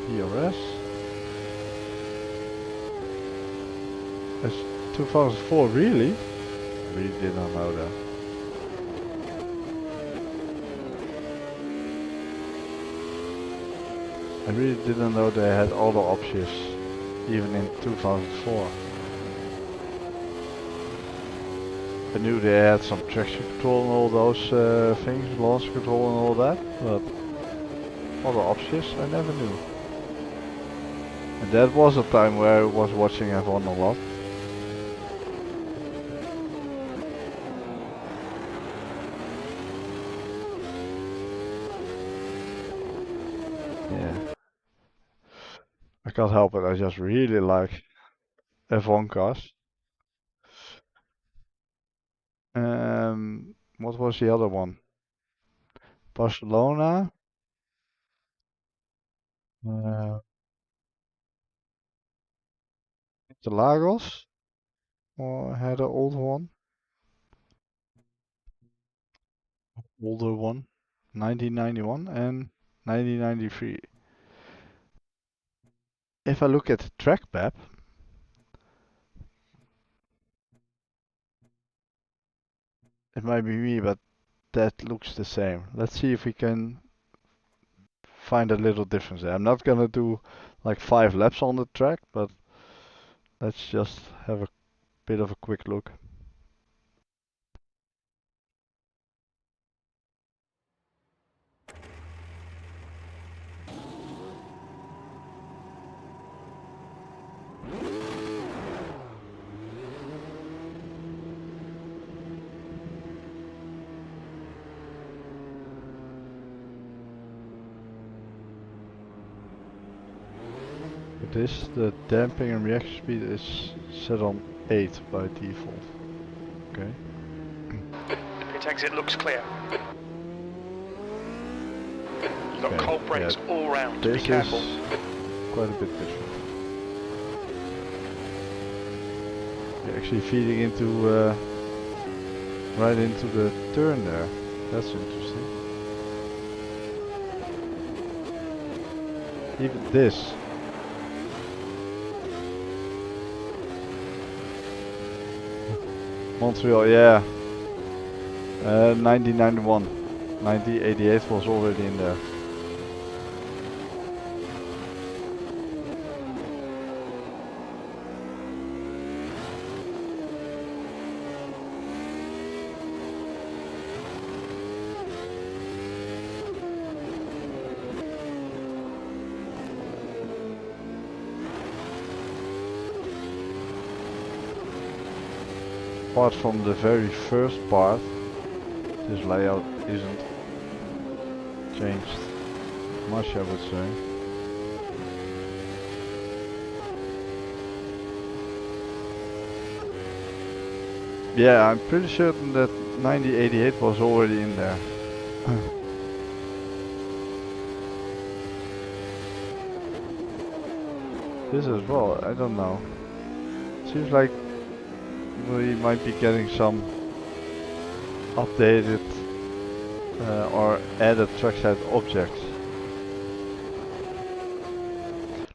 PRS. It's 2004, really? I really did not know that. I really didn't know they had auto options, even in 2004. I knew they had some traction control and all those things, launch control and all that, but auto options I never knew. And that was a time where I was watching F1 a lot. Yeah. I can't help it, I just really like F1 cars. What was the other one? Barcelona. Uh, Interlagos. Or had an old one. Older one. 1991 and 1993. if I look at the track map, it might be me, but that looks the same. Let's see if we can find a little difference there. I'm not gonna do like 5 laps on the track, but let's just have a bit of a quick look. With this, the damping and reaction speed is set on 8 by default. Okay. Pit exit looks clear. You've got Okay, cold brakes yeah, all round. Be This careful. is quite a bit different. You're actually feeding into right into the turn there. That's interesting. Even this. Montreal, yeah. 1991. 1988 was already in there. Apart from the very first part, this layout isn't changed much, I would say. Yeah, I'm pretty certain that 9088 was already in there. This as well, I don't know. Seems like we might be getting some updated or added trackside objects.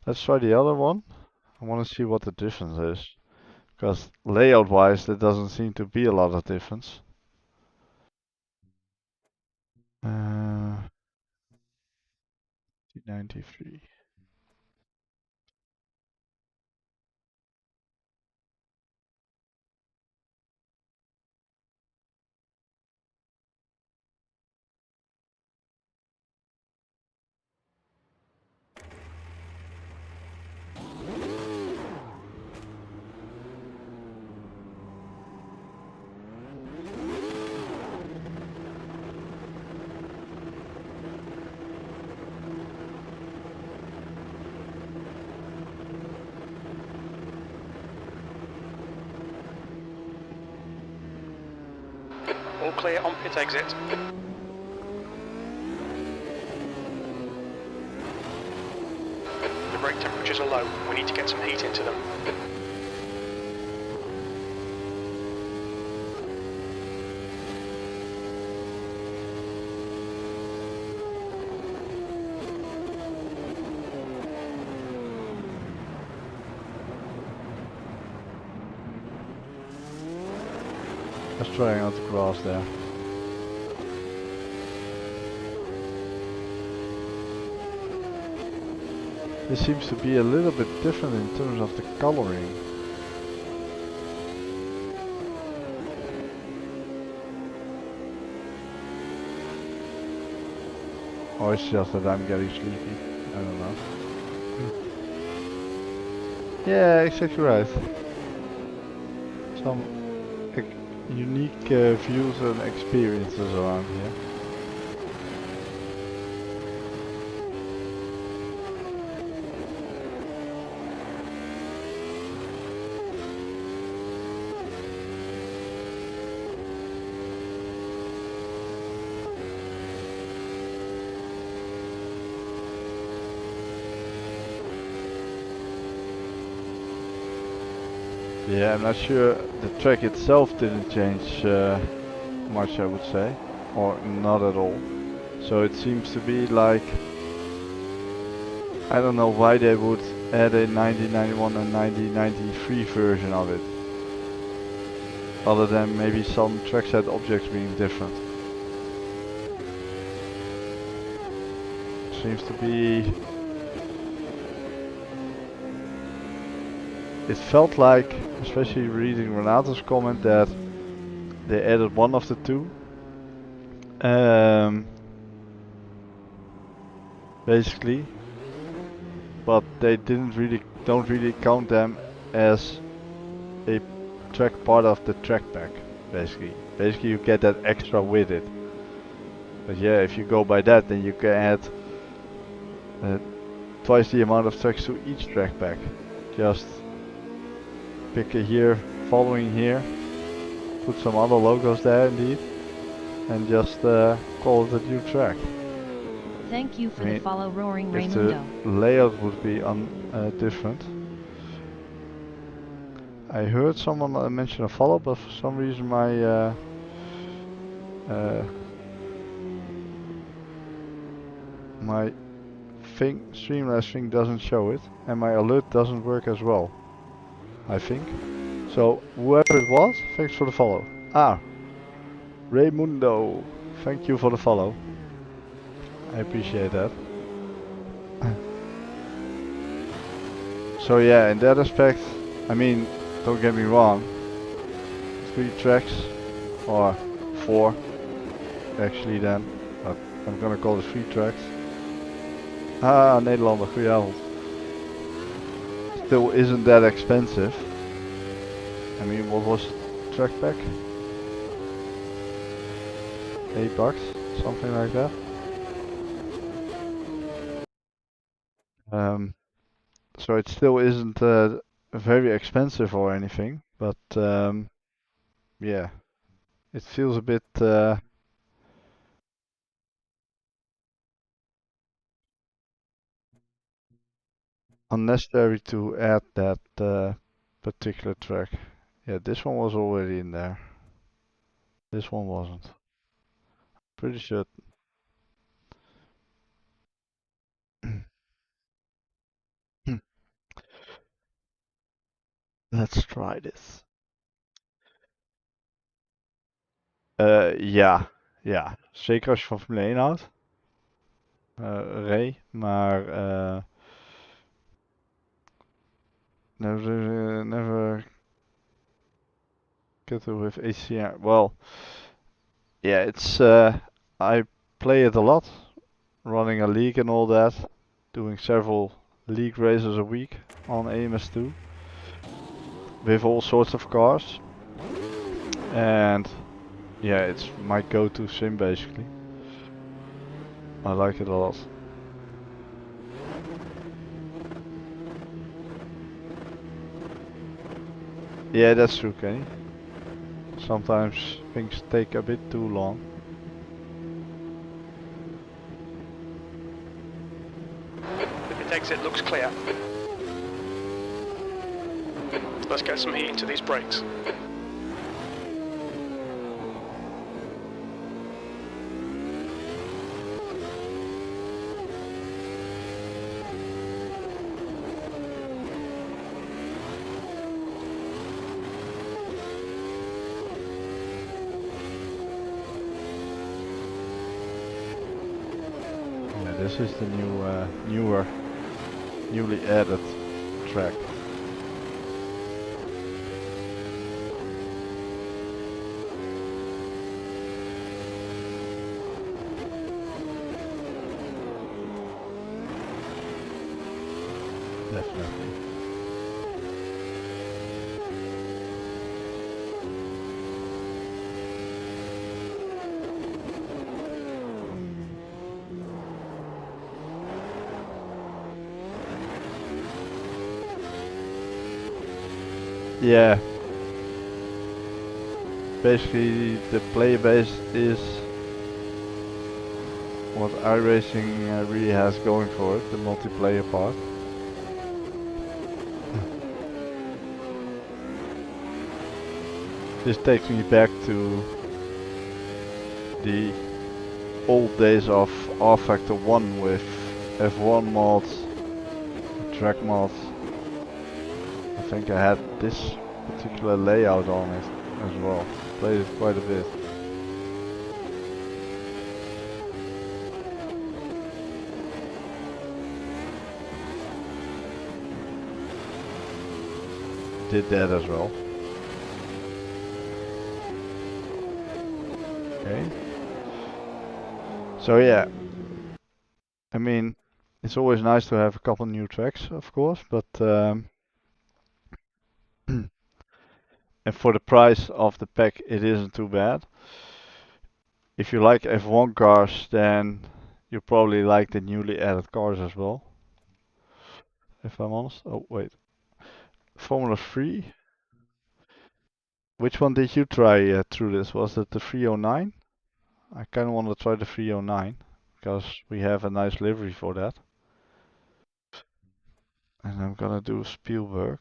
Let's try the other one. I want to see what the difference is. Because layout wise there doesn't seem to be a lot of difference. 93. All clear on pit exit. The brake temperatures are low. We need to get some heat into them. Let's try out the grass there. This seems to be a little bit different in terms of the coloring. Or it's just that I'm getting sleepy. I don't know. Yeah, exactly right. Some unique views and experiences around here. Yeah, I'm not sure the track itself didn't change much, I would say, or not at all. So it seems to be like, I don't know why they would add a 1991 and 1993 version of it. Other than maybe some trackset objects being different. Seems to be... It felt like, especially reading Renato's comment, that they added one of the two. Basically. But they don't really count them as a track part of the track pack, basically. Basically you get that extra with it. But yeah, if you go by that, then you can add twice the amount of tracks to each track pack. Just pick a here, following here, put some other logos there indeed, and just call it a new track. Thank you for the follow, Roaring If Raymundo. the layout would be different. I heard someone mention a follow, but for some reason my my Streamlabs thing doesn't show it, and my alert doesn't work as well, I think. So whoever it was, thanks for the follow. Raymundo, thank you for the follow. I appreciate that. So yeah, in that aspect, I mean, don't get me wrong, 3 tracks, or 4 actually then, but I'm gonna call it 3 tracks. Nederlander, goedenavond. Still isn't that expensive. I mean, what was the track pack? $8, something like that. So it still isn't very expensive or anything, but yeah, it feels a bit unnecessary to add that particular track. Yeah, this one was already in there. This one wasn't. Pretty sure. Let's try this. Ja, ja. Zeker als je van Formule 1 houdt. Ray, maar never get it with HCR. Well, yeah, it's I play it a lot, running a league and all that, doing several league races a week on AMS2 with all sorts of cars, and yeah, it's my go-to sim basically. I like it a lot. Yeah, that's true, Kenny. Sometimes things take a bit too long. The exit looks clear. Let's get some heat into these brakes. Yeah, this is the newly added track. Definitely. Yeah. Basically, the player base is what iRacing really has going for it, the multiplayer part. This takes me back to the old days of rFactor 1 with F1 mods, track mods, I think I had this particular layout on it as well. Played it quite a bit. Did that as well. Okay. So yeah, I mean, it's always nice to have a couple new tracks, of course, but and for the price of the pack, it isn't too bad. If you like F1 cars, then you probably like the newly added cars as well. If I'm honest. Oh wait, Formula 3. Which one did you try through this? Was it the 309? I kind of want to try the 309 because we have a nice livery for that. And I'm gonna do Spielberg.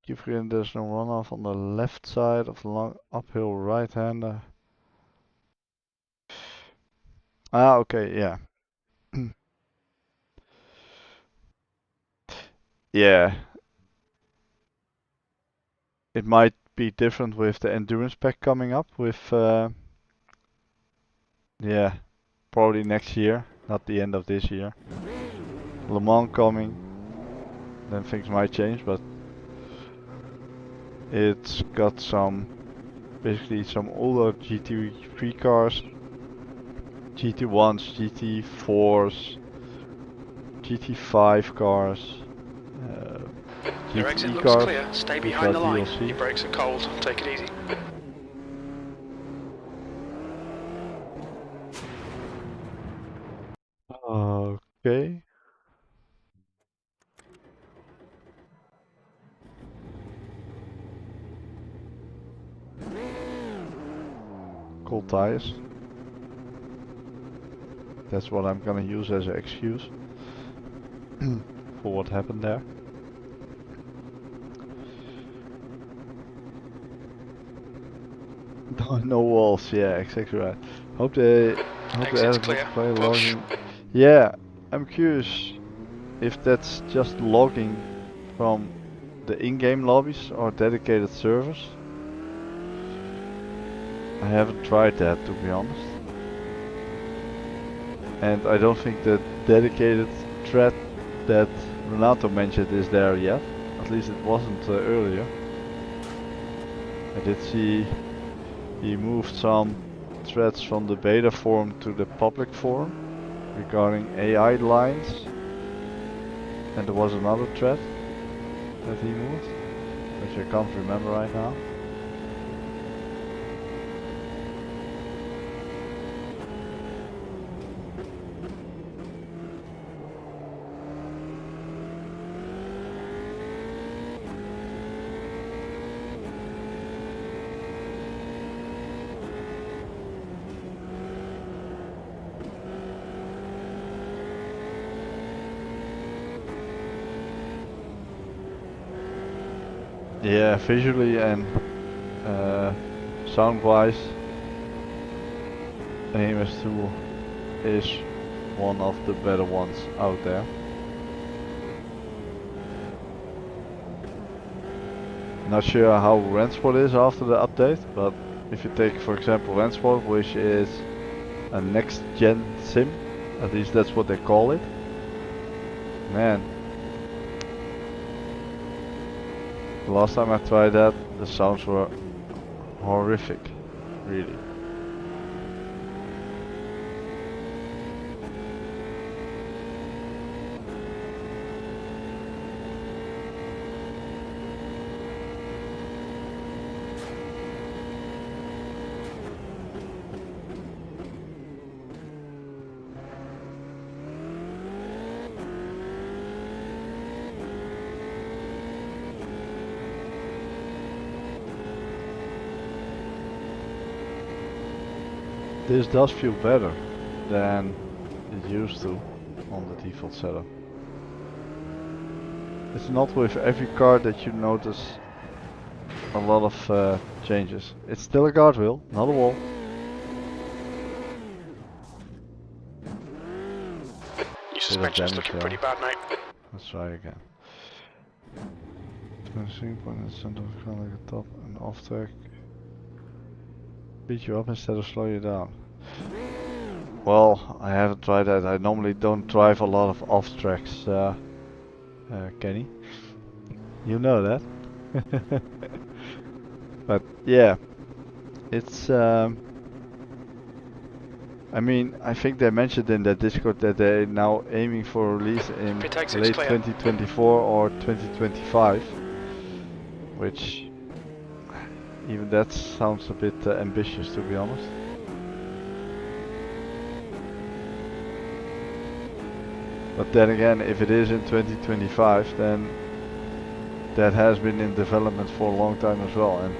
Keep forgetting there's no runoff on the left side of the long uphill right-hander. Ah, okay, yeah. Yeah. It might be different with the endurance pack coming up with, yeah, probably next year, not the end of this year. Le Mans coming, then things might change, but it's got some, basically some older GT3 cars, GT1s, GT4s, GT5 cars, Your exit GT looks cars. clear. Stay behind the got line. DLC. Your brakes are cold. Take it easy. Okay. Cold tires. That's what I'm gonna use as an excuse for what happened there. No walls, yeah, exactly right. Hope they Exit's added clear. multiplayer Push. logging. Yeah, I'm curious if that's just logging from the in-game lobbies or dedicated servers. I haven't tried that, to be honest. And I don't think the dedicated thread that Renato mentioned is there yet. At least it wasn't earlier. I did see he moved some threads from the beta forum to the public forum regarding AI lines. And there was another thread that he moved, which I can't remember right now. Yeah, visually and sound-wise, AMS2 is one of the better ones out there. Not sure how Rennsport is after the update, but if you take, for example, Rennsport, which is a next-gen sim, at least that's what they call it. Man, the last time I tried that, the sounds were horrific, really. This does feel better than it used to on the default setup. It's not with every car that you notice a lot of changes. It's still a guardrail, not a wall. Your suspension's looking pretty bad, mate. Let's try again. Swing point in the center of the car like a top and off track. Beat you up instead of slow you down. Well, I haven't tried that. I normally don't drive a lot of off tracks, Kenny. You know that. But yeah, it's I mean, I think they mentioned in that Discord that they're now aiming for release in late 2024 or 2025, which even that sounds a bit ambitious, to be honest. But then again, if it is in 2025, then that has been in development for a long time as well, and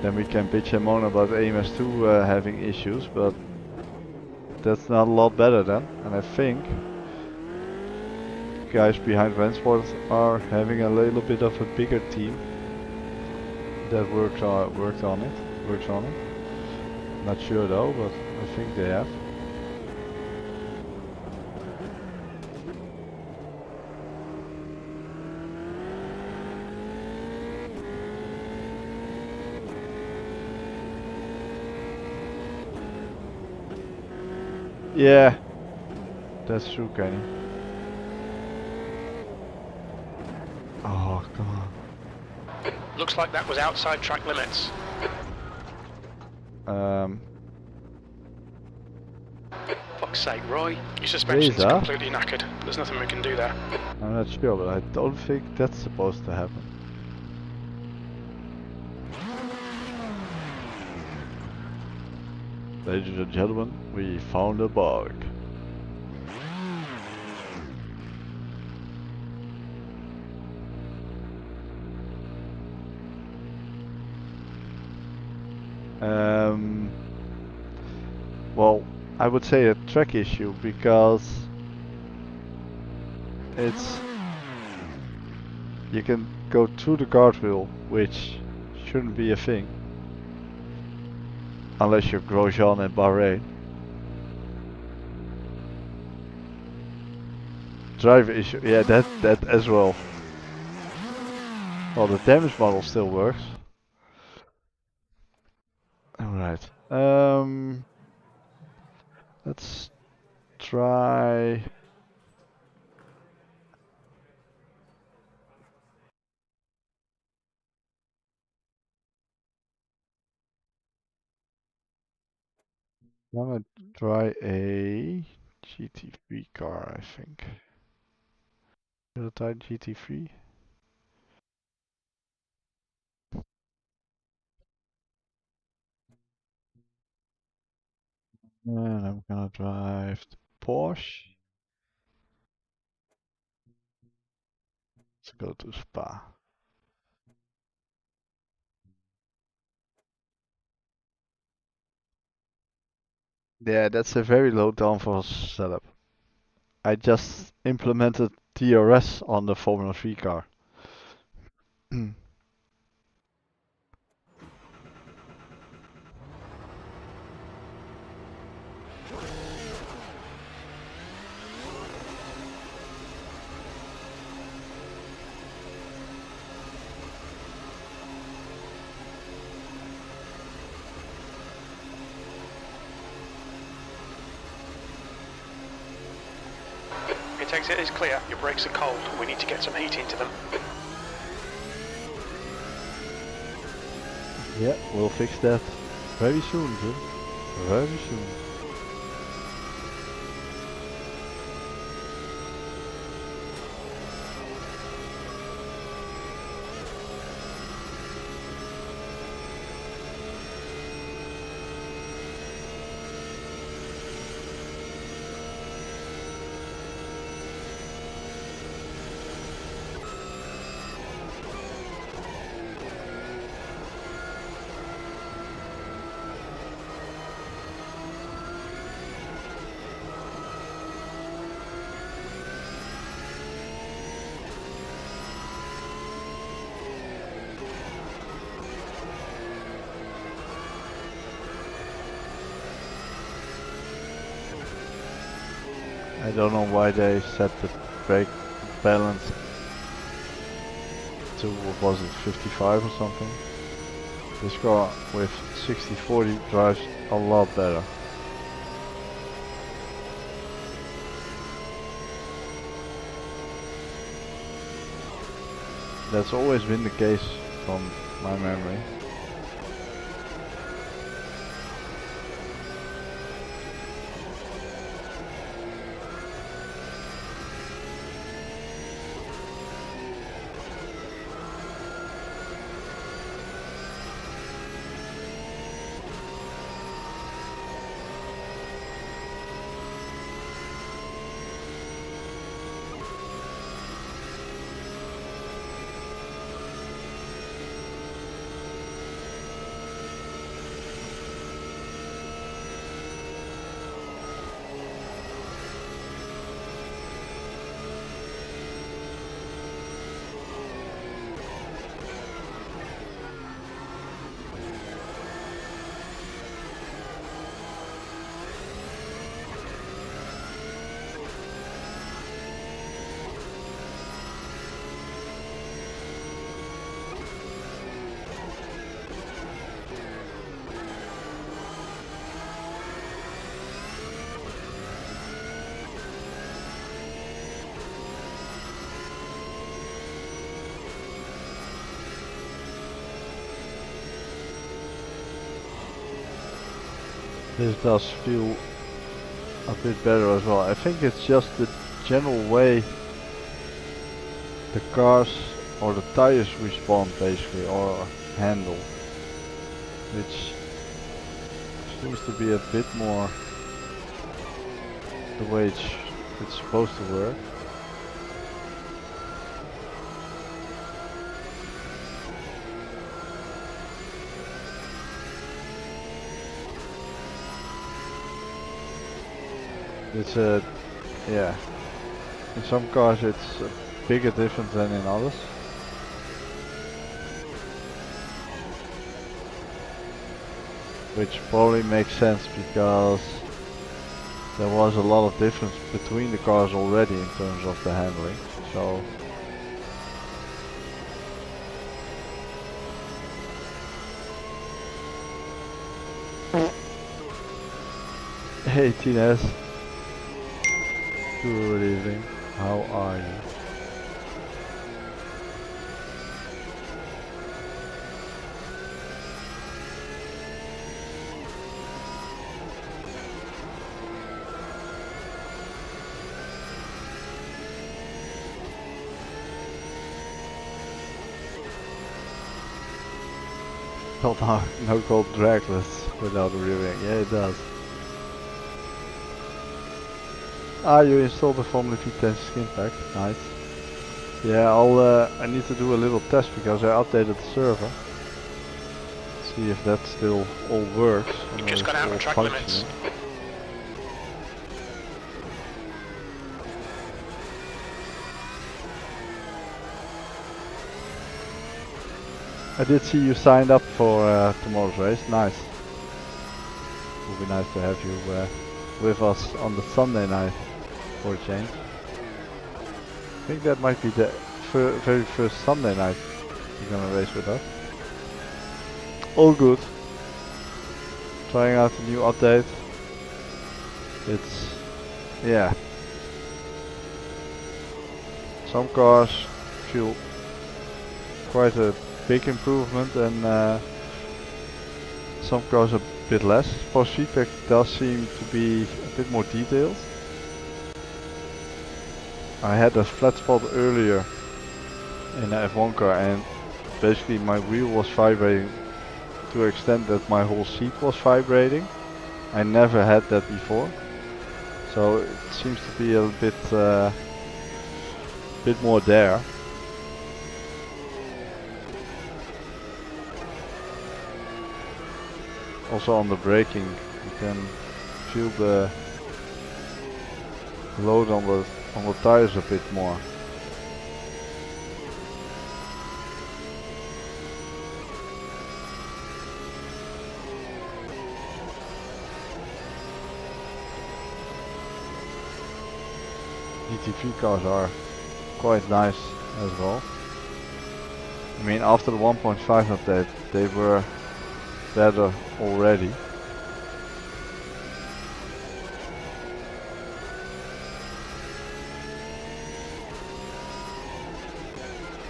then we can bitch and moan about AMS2 having issues, but that's not a lot better then. And I think guys behind Rennsport are having a little bit of a bigger team that works on it. Not sure though, but I think they have. Yeah, that's true, Kenny. Oh, come on. Looks like that was outside track limits. Fuck's sake, Roy. Your suspension's completely knackered. There's nothing we can do there. I'm not sure, but I don't think that's supposed to happen. Ladies and gentlemen, we found a bug. Well, I would say a track issue because you can go through the guardrail, which shouldn't be a thing. Unless you're Grosjean in Bahrain. Driver issue, yeah, that as well. Well, the damage model still works. Alright. Let's try. I'm gonna try a GT3 car, I think. Should I try GT3? And I'm gonna drive the Porsche. Let's go to Spa. Yeah, that's a very low downforce setup. I just implemented DRS on the Formula 3 car. It exit is clear, your brakes are cold. We need to get some heat into them. Yeah, we'll fix that very soon, dude. Very soon. I don't know why they set the brake balance to, what was it, 55 or something. This car with 60/40 drives a lot better. That's always been the case from my memory. This does feel a bit better as well. I think it's just the general way the cars or the tires respond basically, or handle, which seems to be a bit more the way it's supposed to work. It's yeah, in some cars it's a bigger difference than in others. Which probably makes sense because there was a lot of difference between the cars already in terms of the handling. So hey Tines. Good evening, how are you? No called dragless without reviewing. Yeah, it does. Ah, you installed the Formula V10 skin pack. Nice. Yeah, I need to do a little test because I updated the server. See if that still all works. You've just gone out of track limits. I did see you signed up for tomorrow's race. Nice. Would be nice to have you with us on the Sunday night for a change. I think that might be the very first Sunday night you're gonna race with us. All good. Trying out a new update. It's, yeah. Some cars feel quite a big improvement and some cars a bit less. Force feedback does seem to be a bit more detailed. I had a flat spot earlier in a F1 car and basically my wheel was vibrating to the extent that my whole seat was vibrating. I never had that before. So it seems to be a bit more there. Also on the braking, you can feel the load on the tires a bit more. GT3 cars are quite nice as well. I mean, after the 1.5 update, they were better already.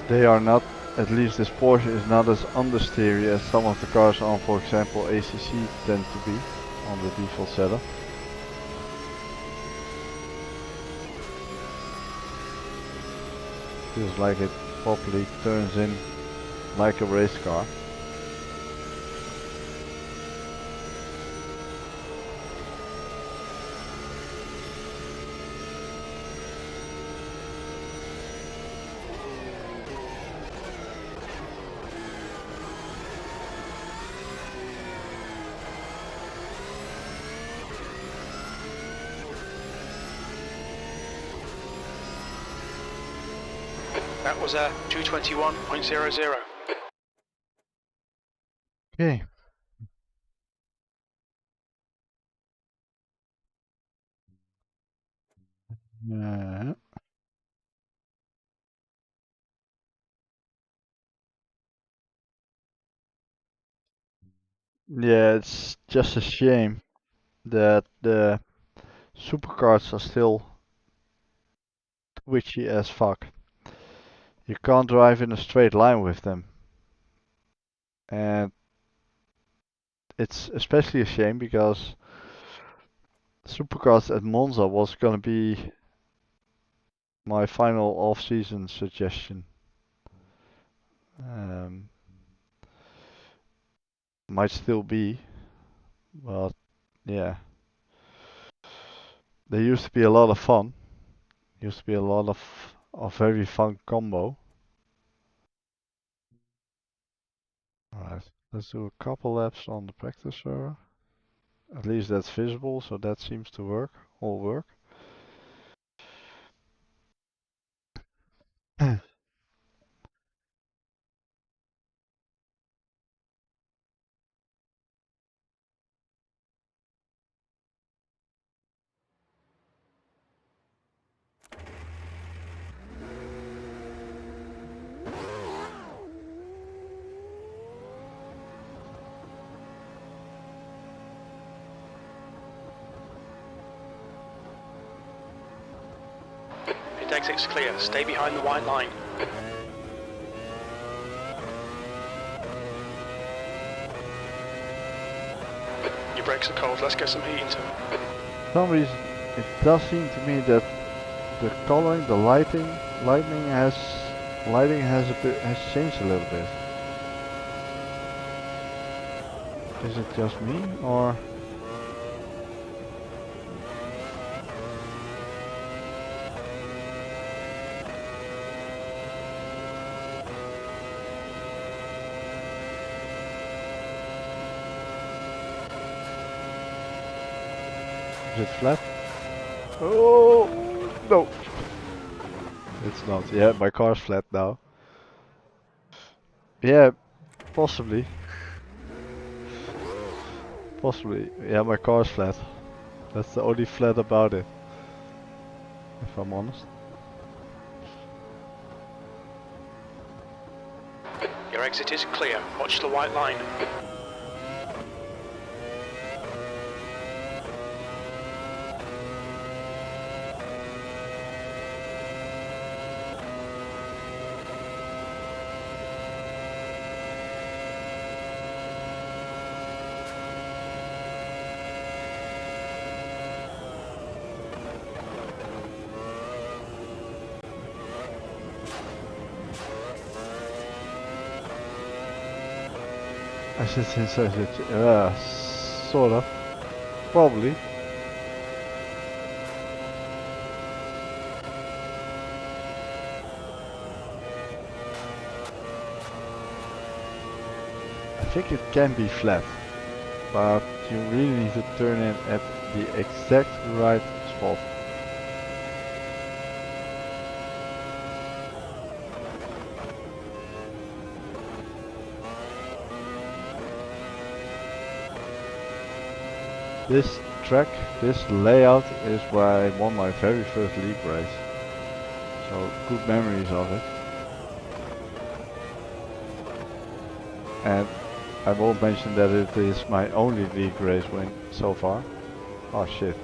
They are not, at least this Porsche is not as understeery as some of the cars on, for example, ACC tend to be on the default setup. Feels like it properly turns in like a race car. That was a 221.00. Okay. Yeah. Yeah, it's just a shame that the supercars are still twitchy as fuck. You can't drive in a straight line with them. And it's especially a shame because supercars at Monza was gonna be my final off-season suggestion. Might still be, but yeah. They used to be a lot of fun. Used to be a lot of very fun combo. Alright, let's do a couple laps on the practice server. At least that's visible, so that seems to work. All work. Pit exit's clear. Stay behind the white line. Your brakes are cold. Let's get some heat into them. For some reason, it does seem to me that the coloring, the lighting has changed a little bit. Is it just me or? Is it flat? Oh no! It's not. Yeah, my car's flat now. Yeah, possibly. Possibly. Yeah, my car's flat. That's the only flat about it. If I'm honest. Your exit is clear. Watch the white line. I should say so. Sort of. Probably. I think it can be flat, but you really need to turn in at the exact right spot. This track, this layout is where I won my very first league race. so good memories of it. And I won't mention that it is my only league race win so far. Oh shit.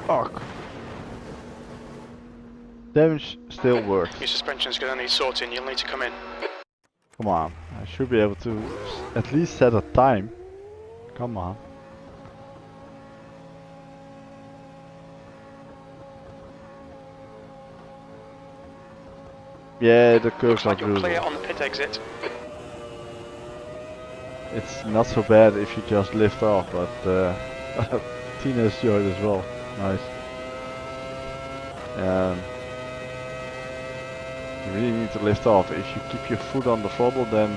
Fuck. Damage still works. Your suspension's going to need sorting. You'll need to come in. Come on, I should be able to at least set a time. Come on. Yeah, the curves Looks are like you're clear brutal. on the pit exit. It's not so bad if you just lift off, but Tina's joined as well. Nice. You really need to lift off. If you keep your foot on the throttle, then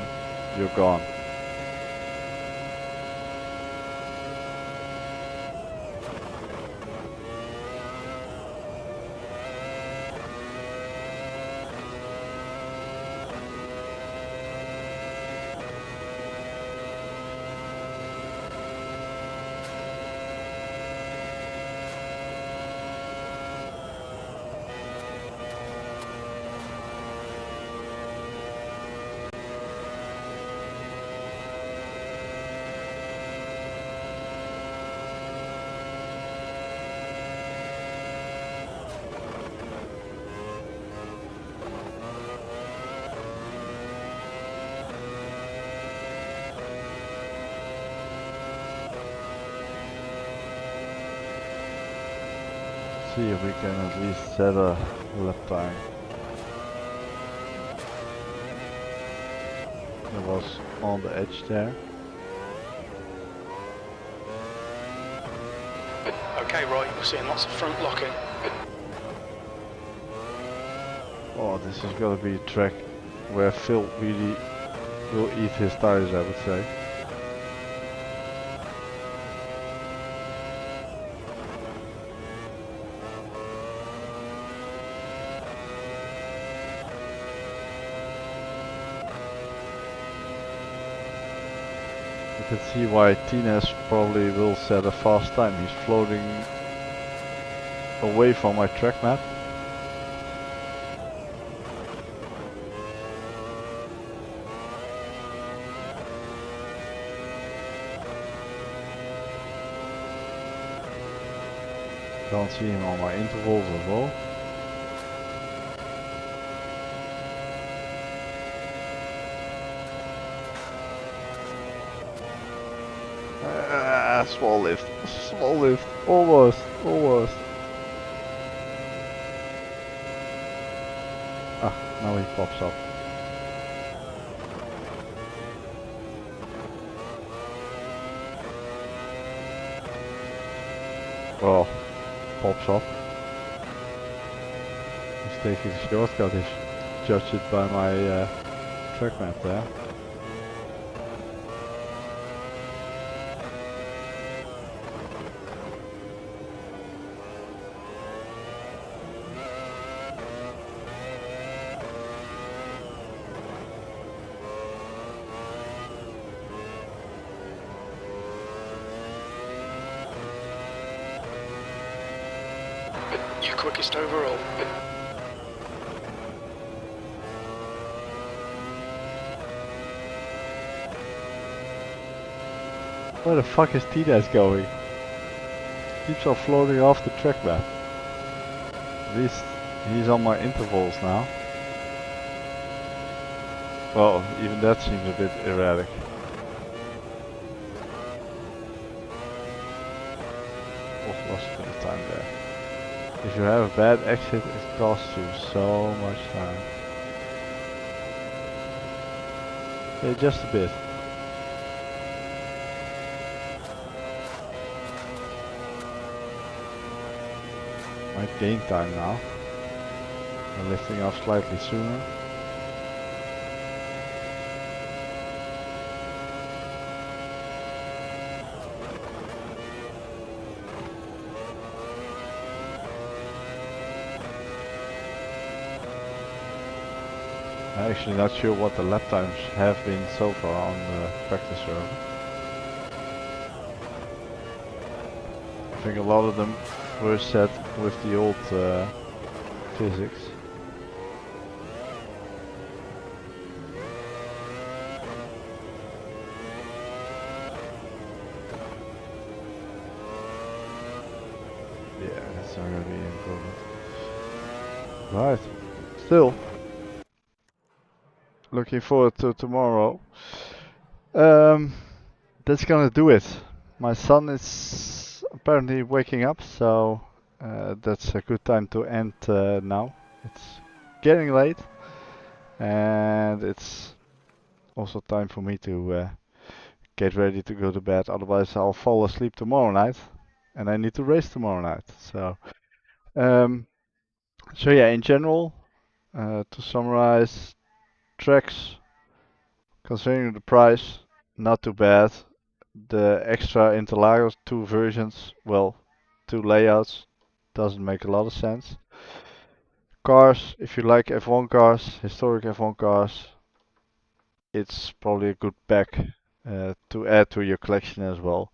you're gone. See if we can at least set a lap time. It was on the edge there. Okay, Roy, we're seeing lots of front locking. Oh, this is gonna be a track where Phil really will eat his tires, I would say. You can see why Tines probably will set a fast time. He's floating away from my track map. Can't see him on my intervals as well. Small lift, almost. Ah, now he pops up. Well, pops up. He's taking a shortcut if you judge it by my track map there. Your quickest overall. Where the fuck is Tines going? Keeps on floating off the track map. At least he's on my intervals now. Well, even that seems a bit erratic. Oh, lost a bit of time there. If you have a bad exit, it costs you so much time. Yeah, just a bit. Might gain time now. We're lifting off slightly sooner. I'm actually not sure what the lap times have been so far on the practice server. I think a lot of them were set with the old physics. Yeah, that's not gonna be an improvement. Right. Still looking forward to tomorrow. That's gonna do it. My son is apparently waking up, so that's a good time to end now. It's getting late, and it's also time for me to get ready to go to bed. Otherwise, I'll fall asleep tomorrow night, and I need to race tomorrow night. Um, so yeah, in general, to summarize, tracks, considering the price, not too bad. The extra Interlagos 2 versions, well, 2 layouts, doesn't make a lot of sense. Cars, if you like F1 cars, historic F1 cars, it's probably a good pack to add to your collection as well.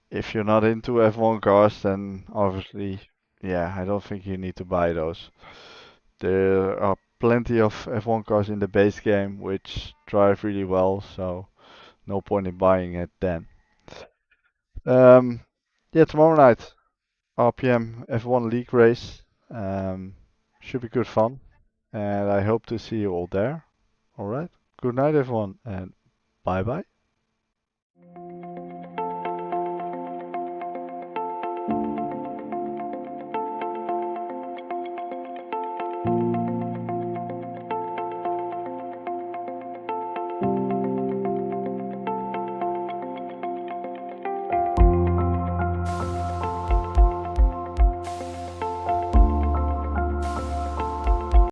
If you're not into F1 cars, then obviously, yeah, I don't think you need to buy those. There are plenty of F1 cars in the base game which drive really well, so no point in buying it then. Yeah, tomorrow night, RPM F1 League race. Should be good fun, and I hope to see you all there. Alright, good night everyone, and bye bye.